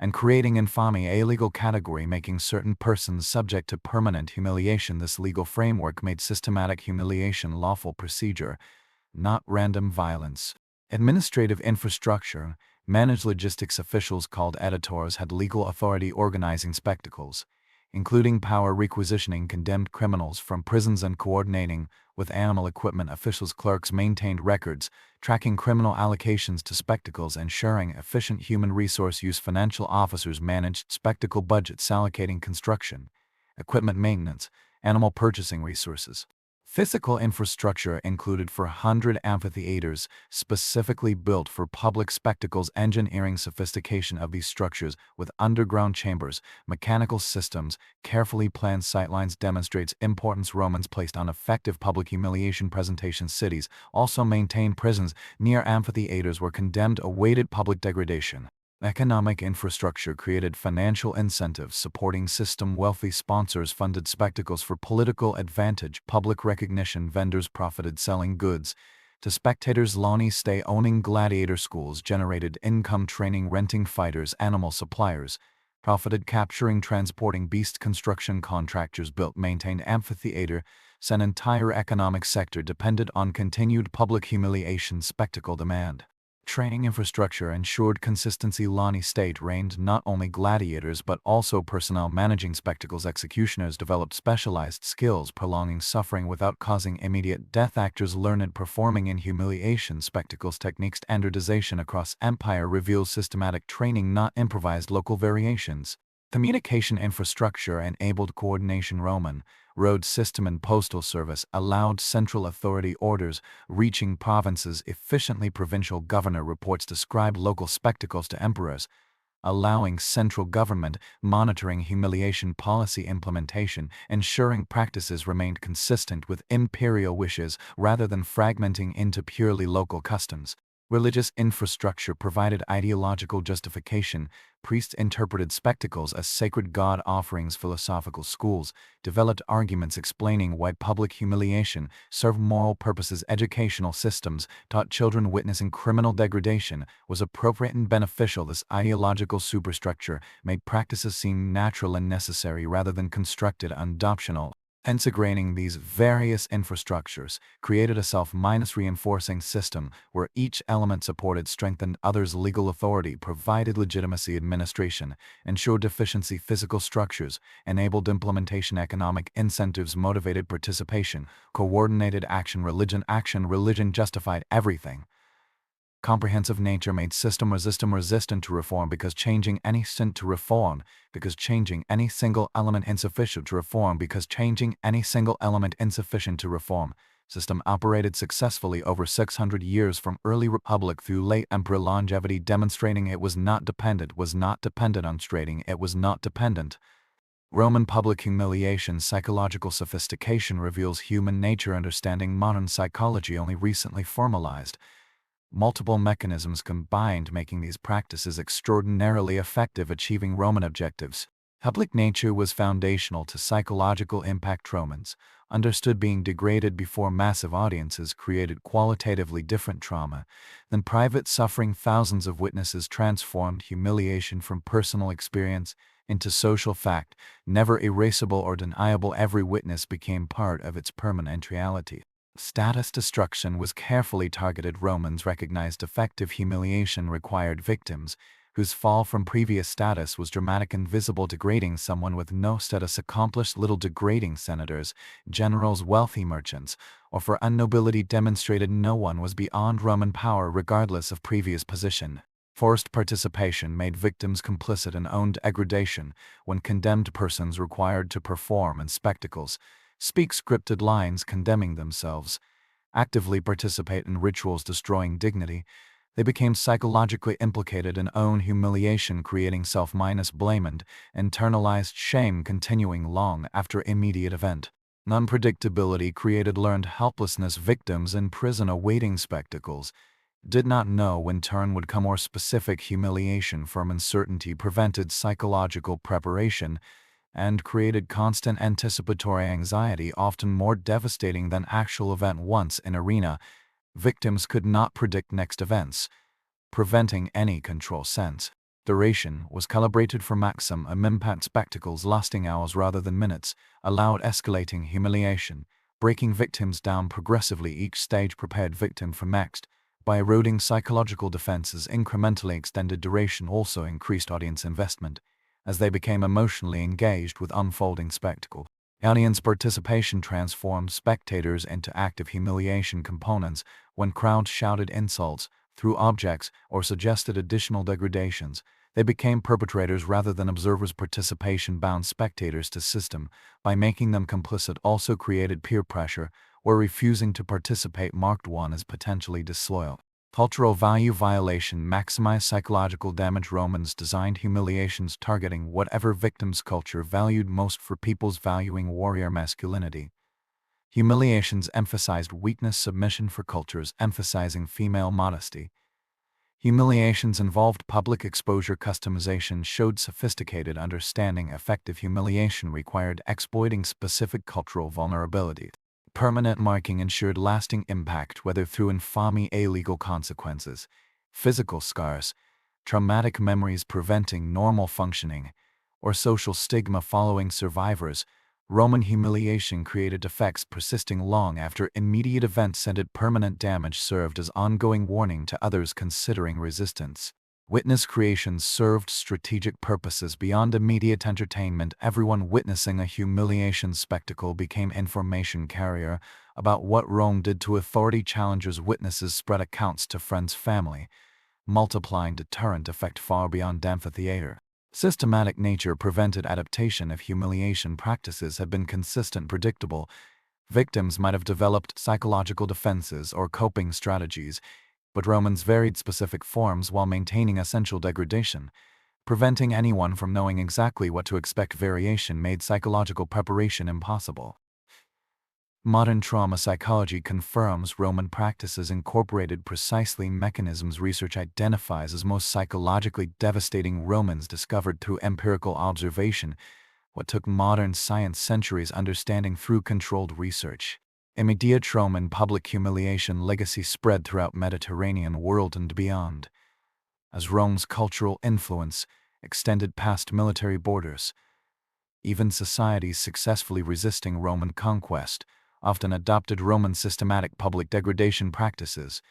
and creating infamy, a legal category making certain persons subject to permanent humiliation. This legal framework made systematic humiliation lawful procedure, not random violence. Administrative infrastructure managed logistics. Officials called editors had legal authority organizing spectacles, including power requisitioning condemned criminals from prisons and coordinating with animal equipment. Officials. Clerks maintained records, tracking criminal allocations to spectacles, ensuring efficient human resource use. Financial officers managed spectacle budgets, allocating construction, equipment maintenance, animal purchasing resources. Physical infrastructure included 400 amphitheaters specifically built for public spectacles. Engineering sophistication of these structures with underground chambers, mechanical systems, carefully planned sightlines demonstrates importance Romans placed on effective public humiliation presentation. Cities also maintained prisons near amphitheaters where condemned awaited public degradation. Economic infrastructure created financial incentives supporting system. Wealthy sponsors funded spectacles for political advantage. Public recognition. Vendors profited selling goods to spectators. Lawney stay owning gladiator schools generated income. Training, renting fighters. Animal suppliers profited capturing, transporting beast. Construction contractors built, maintained amphitheater. An entire economic sector depended on continued public humiliation. Spectacle demand. Training infrastructure ensured consistency. Lawney state reigned not only gladiators but also personnel managing spectacles. Executioners developed specialized skills, prolonging suffering without causing immediate death. Actors learned performing in humiliation spectacles techniques. Standardization across empire reveals systematic training, not improvised local variations. Communication infrastructure enabled coordination. Roman road system and postal service allowed central authority orders reaching provinces efficiently. Provincial governor reports describe local spectacles to emperors, allowing central government monitoring humiliation policy implementation, ensuring practices remained consistent with imperial wishes rather than fragmenting into purely local customs. Religious infrastructure provided ideological justification. Priests interpreted spectacles as sacred god offerings. Philosophical schools developed arguments explaining why public humiliation served moral purposes. Educational systems taught children witnessing criminal degradation was appropriate and beneficial. This ideological superstructure made practices seem natural and necessary rather than constructed and optional. Integrating these various infrastructures created a self-reinforcing system where each element supported strengthened others. Legal authority provided legitimacy. Administration ensured efficiency. Physical structures enabled implementation. Economic incentives motivated participation. Coordinated action. Religion justified everything. Comprehensive nature made system resistant to reform because changing any sin to reform, because changing any single element insufficient to reform, because changing any single element insufficient to reform. System operated successfully over 600 years from early republic through late emperor. Longevity demonstrating it was not dependent on trading. It was not dependent. Roman public humiliation. Psychological sophistication reveals human nature. Understanding modern psychology only recently formalized. Multiple mechanisms combined, making these practices extraordinarily effective achieving Roman objectives. Public nature was foundational to psychological impact. Romans understood being degraded before massive audiences created qualitatively different trauma than private suffering. Thousands of witnesses transformed humiliation from personal experience into social fact, never erasable or deniable. Every witness became part of its permanent reality. Status destruction was carefully targeted. Romans recognized effective humiliation required victims whose fall from previous status was dramatic and visible, degrading someone with no status accomplished little, degrading senators, generals, wealthy merchants, or for unnobility demonstrated no one was beyond Roman power regardless of previous position. Forced participation made victims complicit in own degradation when condemned persons required to perform in spectacles, speak scripted lines condemning themselves, actively participate in rituals destroying dignity. They became psychologically implicated in own humiliation, creating self-blame and internalized shame continuing long after immediate event. Unpredictability created learned helplessness. Victims in prison awaiting spectacles did not know when turn would come, or specific humiliation from uncertainty prevented psychological preparation and created constant anticipatory anxiety, often more devastating than actual event. Once in arena, victims could not predict next events, preventing any control sense. Duration was calibrated for maximum impact. Spectacles lasting hours rather than minutes allowed escalating humiliation, breaking victims down progressively. Each stage prepared victim for next. By eroding psychological defenses, incrementally extended duration also increased audience investment, as they became emotionally engaged with unfolding spectacle. Audience participation transformed spectators into active humiliation components. When crowds shouted insults, threw objects, or suggested additional degradations, they became perpetrators rather than observers. Participation bound spectators to system by making them complicit. Also created peer pressure, where refusing to participate marked one as potentially disloyal. Cultural value violation maximized psychological damage. Romans designed humiliations targeting whatever victim's culture valued most. For peoples valuing warrior masculinity, humiliations emphasized weakness. Submission for cultures emphasizing female modesty, humiliations involved public exposure. Customization showed sophisticated understanding. Effective humiliation required exploiting specific cultural vulnerability. Permanent marking ensured lasting impact, whether through infamy, illegal consequences, physical scars, traumatic memories preventing normal functioning, or social stigma following survivors. Roman humiliation created effects persisting long after immediate events ended. Permanent damage served as ongoing warning to others considering resistance. Witness creations served strategic purposes beyond immediate entertainment. Everyone witnessing a humiliation spectacle became information carrier about what Rome did to authority challengers. Witnesses spread accounts to friends, family, multiplying deterrent effect far beyond amphitheater. Systematic nature prevented adaptation. If humiliation practices had been consistent, predictable, victims might have developed psychological defenses or coping strategies, but Romans varied specific forms while maintaining essential degradation, preventing anyone from knowing exactly what to expect. Variation made psychological preparation impossible. Modern trauma psychology confirms Roman practices incorporated precisely mechanisms research identifies as most psychologically devastating. Romans discovered through empirical observation what took modern science centuries understanding through controlled research. Immediate Roman public humiliation legacy spread throughout Mediterranean world and beyond, as Rome's cultural influence extended past military borders. Even societies successfully resisting Roman conquest often adopted Roman systematic public degradation practices,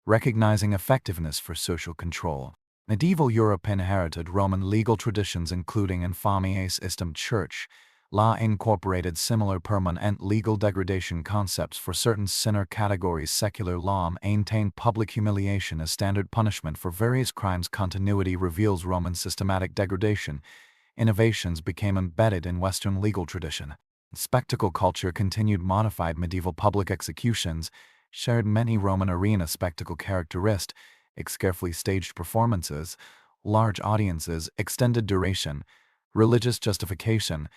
recognizing effectiveness for social control. Medieval Europe inherited Roman legal traditions including infamy system. Church law incorporated similar permanent legal degradation concepts for certain sinner categories. Secular law maintained public humiliation as standard punishment for various crimes. Continuity reveals Roman systematic degradation. Innovations became embedded in Western legal tradition. Spectacle culture continued. Modified medieval public executions shared many Roman arena spectacle characteristics, carefully staged performances, large audiences, extended duration, religious justification,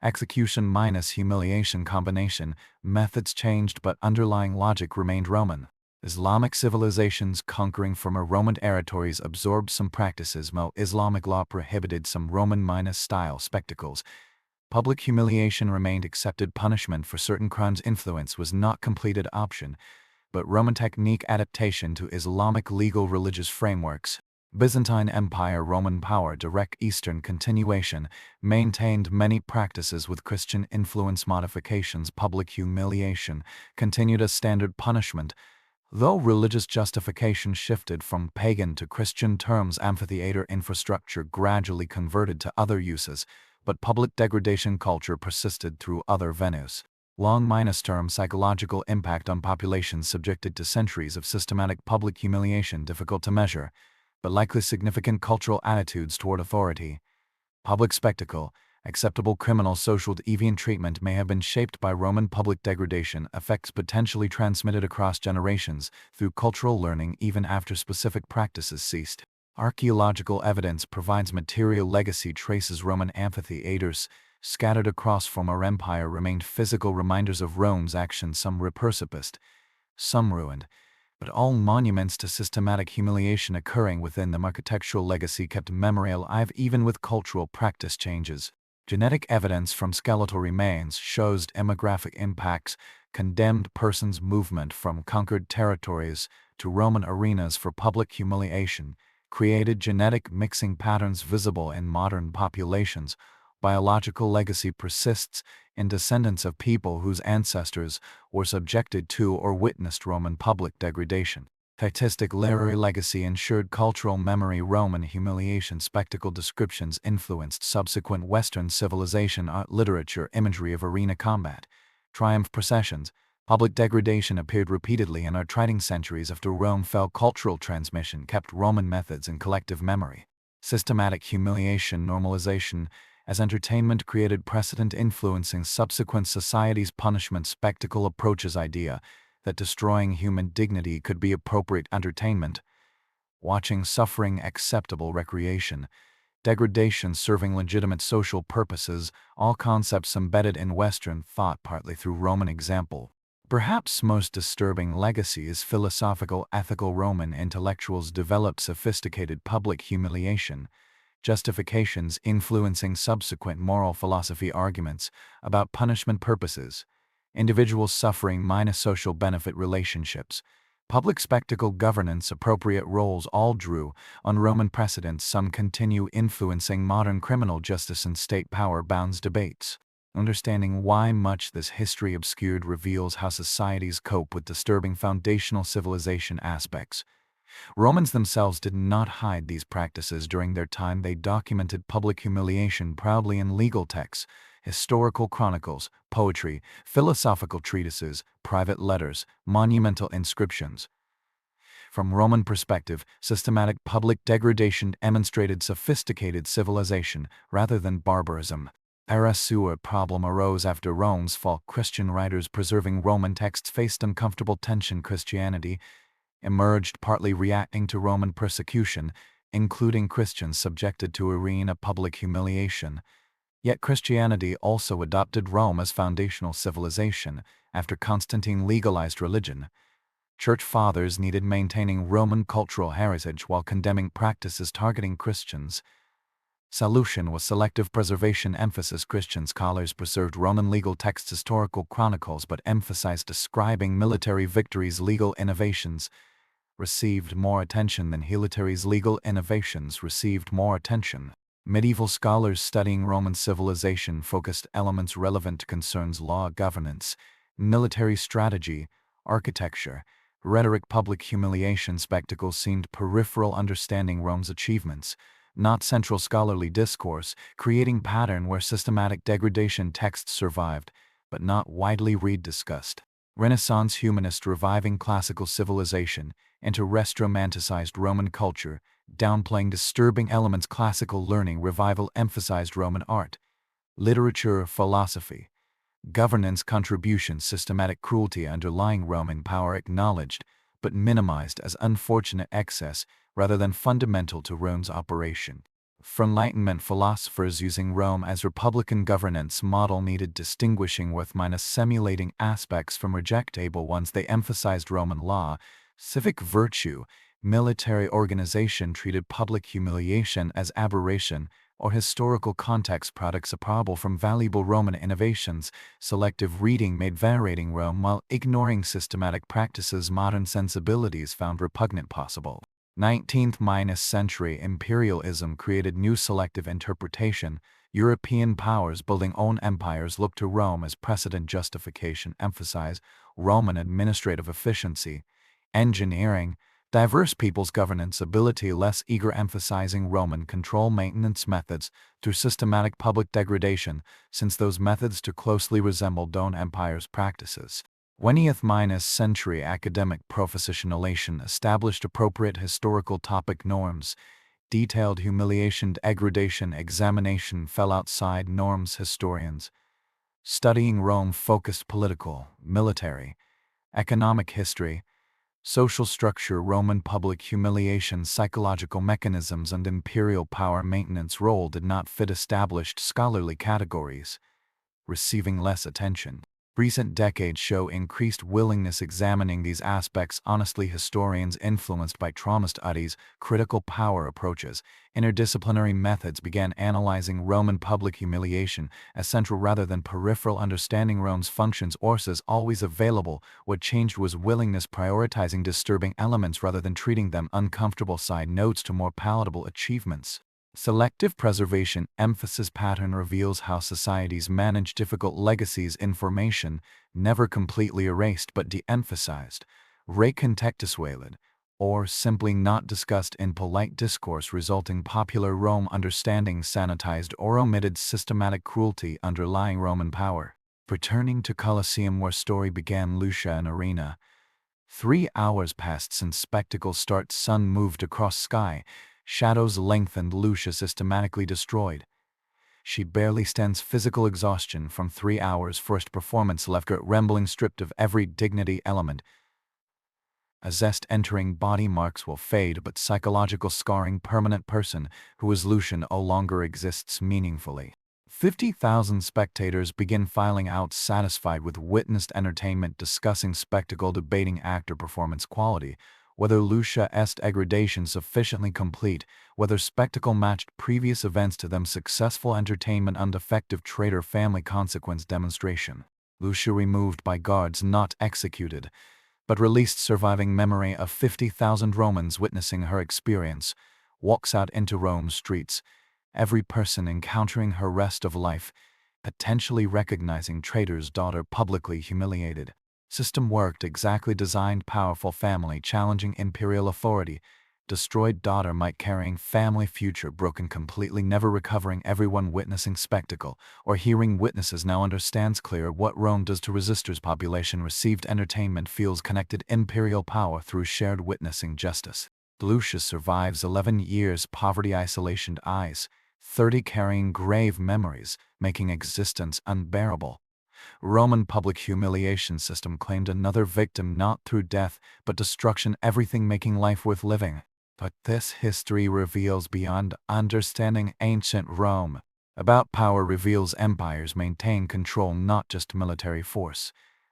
execution minus humiliation combination. Methods changed but underlying logic remained Roman. Islamic civilizations conquering former Roman territories absorbed some practices. Islamic law prohibited some Roman style spectacles. Public humiliation remained accepted punishment for certain crimes. Influence was not completed option, but Roman technique adaptation to Islamic legal religious frameworks. Byzantine Empire Roman power direct Eastern continuation maintained many practices with Christian influence modifications. Public humiliation continued as standard punishment, Though religious justification shifted from pagan to Christian terms, amphitheater infrastructure gradually converted to other uses, but public degradation culture persisted through other venues. Long-term psychological impact on populations subjected to centuries of systematic public humiliation difficult to measure, but likely significant cultural attitudes toward authority. Public spectacle, acceptable criminal social deviant treatment may have been shaped by Roman public degradation, effects potentially transmitted across generations through cultural learning even after specific practices ceased. Archaeological evidence provides material legacy traces. Roman amphitheaters scattered across former empire remained physical reminders of Rome's actions, some repurposed, some ruined, but all monuments to systematic humiliation occurring within them. Architectural legacy kept memory alive even with cultural practice changes. Genetic evidence from skeletal remains shows demographic impacts, condemned persons' movement from conquered territories to Roman arenas for public humiliation, created genetic mixing patterns visible in modern populations. Biological legacy persists in descendants of people whose ancestors were subjected to or witnessed Roman public degradation. Artistic literary legacy ensured cultural memory. Roman humiliation spectacle descriptions influenced subsequent Western civilization art, literature, imagery of arena combat, triumph processions. Public degradation appeared repeatedly in art treating centuries after Rome fell. Cultural transmission kept Roman methods in collective memory. Systematic humiliation normalization as entertainment created precedent influencing subsequent societies. Punishment spectacle approaches idea that destroying human dignity could be appropriate entertainment, watching suffering acceptable recreation, degradation serving legitimate social purposes, all concepts embedded in Western thought partly through Roman example. Perhaps most disturbing legacy is philosophical ethical. Roman intellectuals developed sophisticated public humiliation justifications influencing subsequent moral philosophy arguments about punishment purposes, individual suffering minus social benefit relationships, public spectacle governance appropriate roles all drew on Roman precedents. Some continue influencing modern criminal justice and state power bounds debates. Understanding why much this history obscured reveals how societies cope with disturbing foundational civilization aspects. Romans themselves did not hide these practices during their time. They documented public humiliation proudly in legal texts, historical chronicles, poetry, philosophical treatises, private letters, monumental inscriptions. From Roman perspective, systematic public degradation demonstrated sophisticated civilization rather than barbarism. A sewer problem arose after Rome's fall. Christian writers preserving Roman texts faced uncomfortable tension. Christianity emerged partly reacting to Roman persecution, including Christians subjected to arena public humiliation. Yet Christianity also adopted Rome as foundational civilization after Constantine legalized religion. Church fathers needed maintaining Roman cultural heritage while condemning practices targeting Christians. Solution was selective preservation emphasis. Christian scholars preserved Roman legal texts, historical chronicles, but emphasized describing military victories. Legal innovations received more attention than military's legal innovations received more attention. Medieval scholars studying Roman civilization focused elements relevant to concerns law, governance, military strategy, architecture, rhetoric. Public humiliation spectacles seemed peripheral. Understanding Rome's achievements, not central scholarly discourse, creating pattern where systematic degradation texts survived, but not widely discussed. Renaissance humanist reviving classical civilization into rest-romanticized Roman culture, downplaying disturbing elements. Classical learning revival emphasized Roman art, literature, philosophy, governance contributions. Systematic cruelty underlying Roman power acknowledged, but minimized as unfortunate excess rather than fundamental to Rome's operation. For Enlightenment philosophers using Rome as republican governance model needed distinguishing with simulating aspects from rejectable ones. They emphasized Roman law, civic virtue, military organization, treated public humiliation as aberration or historical context products separable from valuable Roman innovations. Selective reading made venerating Rome while ignoring systematic practices modern sensibilities found repugnant possible. 19th-century imperialism created new selective interpretation. European powers building own empires looked to Rome as precedent justification. Emphasize Roman administrative efficiency, Engineering, diverse people's governance ability less eager emphasizing Roman control maintenance methods through systematic public degradation, since those methods too closely resembled Don Empire's practices. 20th century academic professionalization established appropriate historical topic norms. Detailed humiliation degradation examination fell outside norms. Historians studying Rome focused political, military, economic history, social structure, Roman public humiliation, psychological mechanisms, and imperial power maintenance role did not fit established scholarly categories, receiving less attention. Recent decades show increased willingness examining these aspects honestly. Historians influenced by trauma studies, critical power approaches, interdisciplinary methods began analyzing Roman public humiliation as central rather than peripheral. Understanding Rome's functions is always available. What changed was willingness prioritizing disturbing elements rather than treating them uncomfortable. Side notes to more palatable achievements. Selective preservation emphasis pattern reveals how societies manage difficult legacies. Information never completely erased but de-emphasized, recontextualized, or simply not discussed in polite discourse, resulting popular Rome understanding sanitized or omitted systematic cruelty underlying Roman power. Returning to Colosseum where story began. Lucia and Arena. 3 hours passed since spectacle start. Sun moved across sky. Shadows lengthened. Lucia systematically destroyed. She barely stands. Physical exhaustion from 3 hours. First performance left her trembling, stripped of every dignity element. A zest entering. Body marks will fade, but psychological scarring permanent. Person who is Lucia no longer exists meaningfully. 50,000 spectators begin filing out, satisfied with witnessed entertainment, discussing spectacle, debating actor performance quality, whether Lucia's degradation sufficiently complete, whether spectacle matched previous events to them. Successful entertainment and effective traitor family consequence demonstration. Lucia removed by guards, not executed, but released. Surviving memory of 50,000 Romans witnessing her experience, walks out into Rome's streets, every person encountering her rest of life, potentially recognizing traitor's daughter publicly humiliated. System worked exactly designed. Powerful family challenging imperial authority, destroyed daughter might carrying family future broken completely, never recovering. Everyone witnessing spectacle or hearing witnesses now understands clear what Rome does to resistors. Population received entertainment, feels connected. Imperial power through shared witnessing. Justice. Lucius survives 11 years poverty, isolation, eyes 30 carrying grave memories, making existence unbearable. Roman public humiliation system claimed another victim, not through death, but destruction, everything making life worth living. But this history reveals beyond understanding ancient Rome. About power reveals empires maintain control, not just military force,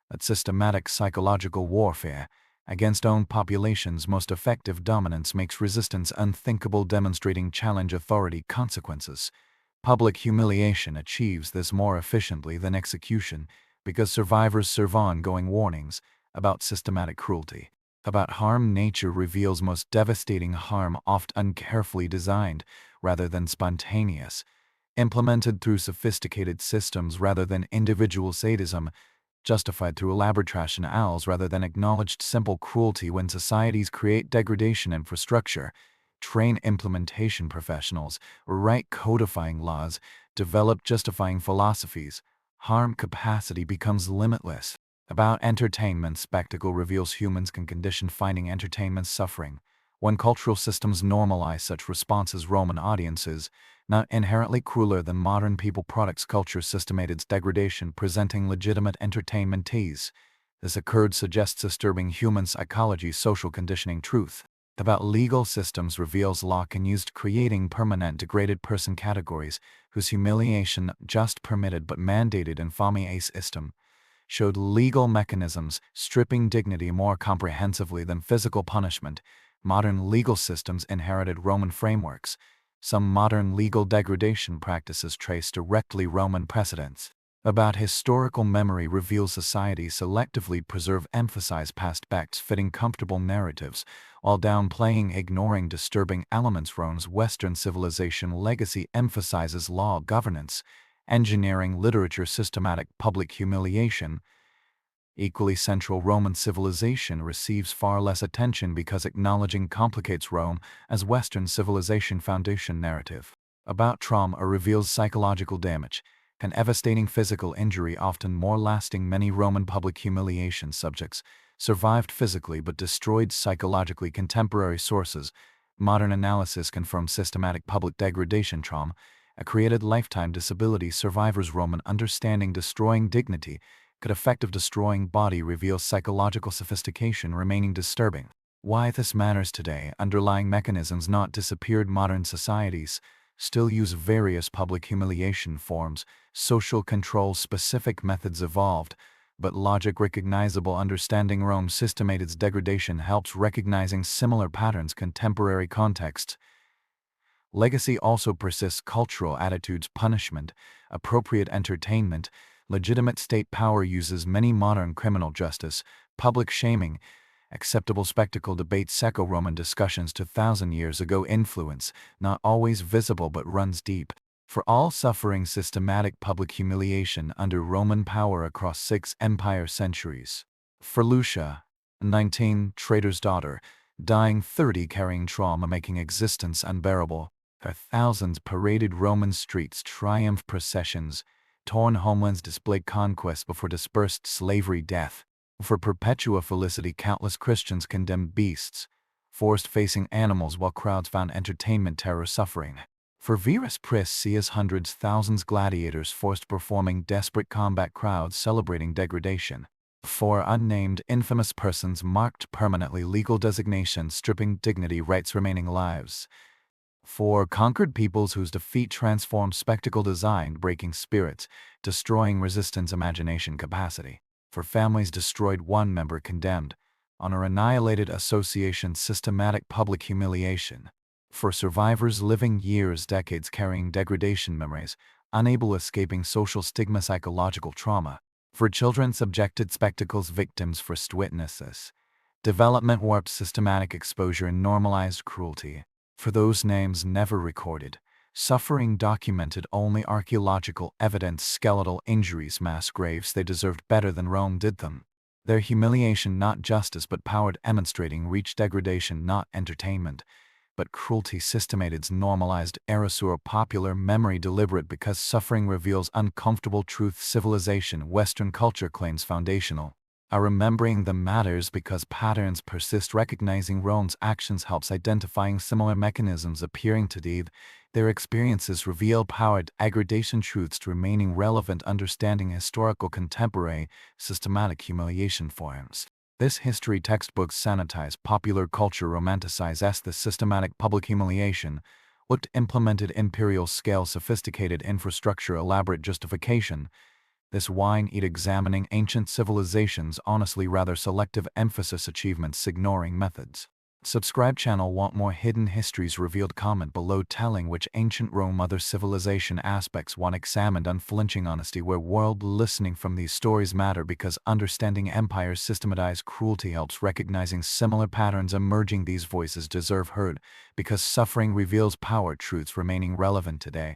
but systematic psychological warfare. Against own populations, most effective dominance makes resistance unthinkable, demonstrating challenge authority consequences. Public humiliation achieves this more efficiently than execution because survivors serve ongoing warnings about systematic cruelty. About harm, nature reveals most devastating harm, oft uncarefully designed rather than spontaneous, implemented through sophisticated systems rather than individual sadism, justified through elaborate rationales rather than acknowledged simple cruelty. When societies create degradation infrastructure, train implementation professionals, write codifying laws, develop justifying philosophies, harm capacity becomes limitless. About entertainment, spectacle reveals humans can condition finding entertainment suffering. When cultural systems normalize such responses, Roman audiences, not inherently crueler than modern people products, culture systemated degradation presenting legitimate entertainment tease. This occurred suggests disturbing human psychology, social conditioning. Truth about legal systems reveals law can used creating permanent degraded person categories whose humiliation just permitted but mandated. Infamy system showed legal mechanisms stripping dignity more comprehensively than physical punishment. Modern legal systems inherited Roman frameworks. Some modern legal degradation practices trace directly Roman precedents. About historical memory reveals societies selectively preserve emphasize past facts fitting comfortable narratives, while downplaying ignoring disturbing elements. Rome's Western civilization legacy emphasizes law, governance, engineering, literature, systematic public humiliation, Equally, Central Roman civilization receives far less attention because acknowledging complicates Rome as Western civilization foundation narrative. About trauma reveals psychological damage, an devastating physical injury often more lasting. Many Roman public humiliation subjects survived physically but destroyed psychologically. Contemporary sources, modern analysis confirms systematic public degradation trauma, created lifetime disability survivors. Roman understanding destroying dignity could effective destroying body reveals psychological sophistication remaining disturbing. Why this matters today, underlying mechanisms not disappeared. Modern societies still use various public humiliation forms, social control specific methods evolved, but logic recognizable. Understanding Rome's systematic degradation helps recognizing similar patterns. Contemporary context legacy also persists. Cultural attitudes, punishment, appropriate entertainment, legitimate state power uses many modern criminal justice, public shaming, acceptable spectacle debates. Greco-Roman discussions 2,000 years ago influence, not always visible but runs deep. For all suffering systematic public humiliation under Roman power across 6 empire centuries. For Lucia, 19, trader's daughter, dying 30 carrying trauma making existence unbearable. Her thousands paraded Roman streets, triumph processions, torn homelands displayed conquest before dispersed slavery death. For Perpetua felicity countless Christians condemned beasts, forced facing animals while crowds found entertainment terror suffering. For Verus Priscias hundreds thousands gladiators forced performing desperate combat crowds celebrating degradation. For unnamed infamous persons marked permanently legal designations stripping dignity rights remaining lives. For conquered peoples whose defeat transformed spectacle designed breaking spirits, destroying resistance imagination capacity. For families destroyed one member condemned, honor annihilated association systematic public humiliation. For survivors living years decades carrying degradation memories, unable escaping social stigma psychological trauma. For children subjected spectacles victims first witnesses. Development warped systematic exposure and normalized cruelty. For those names never recorded, suffering documented only archaeological evidence skeletal injuries mass graves they deserved better than Rome did them. Their humiliation not justice but power demonstrating reach degradation not entertainment, but cruelty systemated normalized erasure popular memory deliberate because suffering reveals uncomfortable truth civilization Western culture claims foundational. Remembering them matters because patterns persist recognizing Rome's actions helps identifying similar mechanisms appearing today. Their experiences reveal power degradation truths to remaining relevant understanding historical contemporary systematic humiliation forms. This history textbooks sanitize popular culture romanticize the systematic public humiliation, looked implemented imperial scale sophisticated infrastructure elaborate justification. This wine-eat examining ancient civilizations honestly rather selective emphasis achievements ignoring methods. Subscribe channel want more hidden histories revealed comment below telling which ancient Rome other civilization aspects want examined unflinching honesty where world listening from these stories matter because understanding empires systematized cruelty helps recognizing similar patterns emerging these voices deserve heard because suffering reveals power truths remaining relevant today.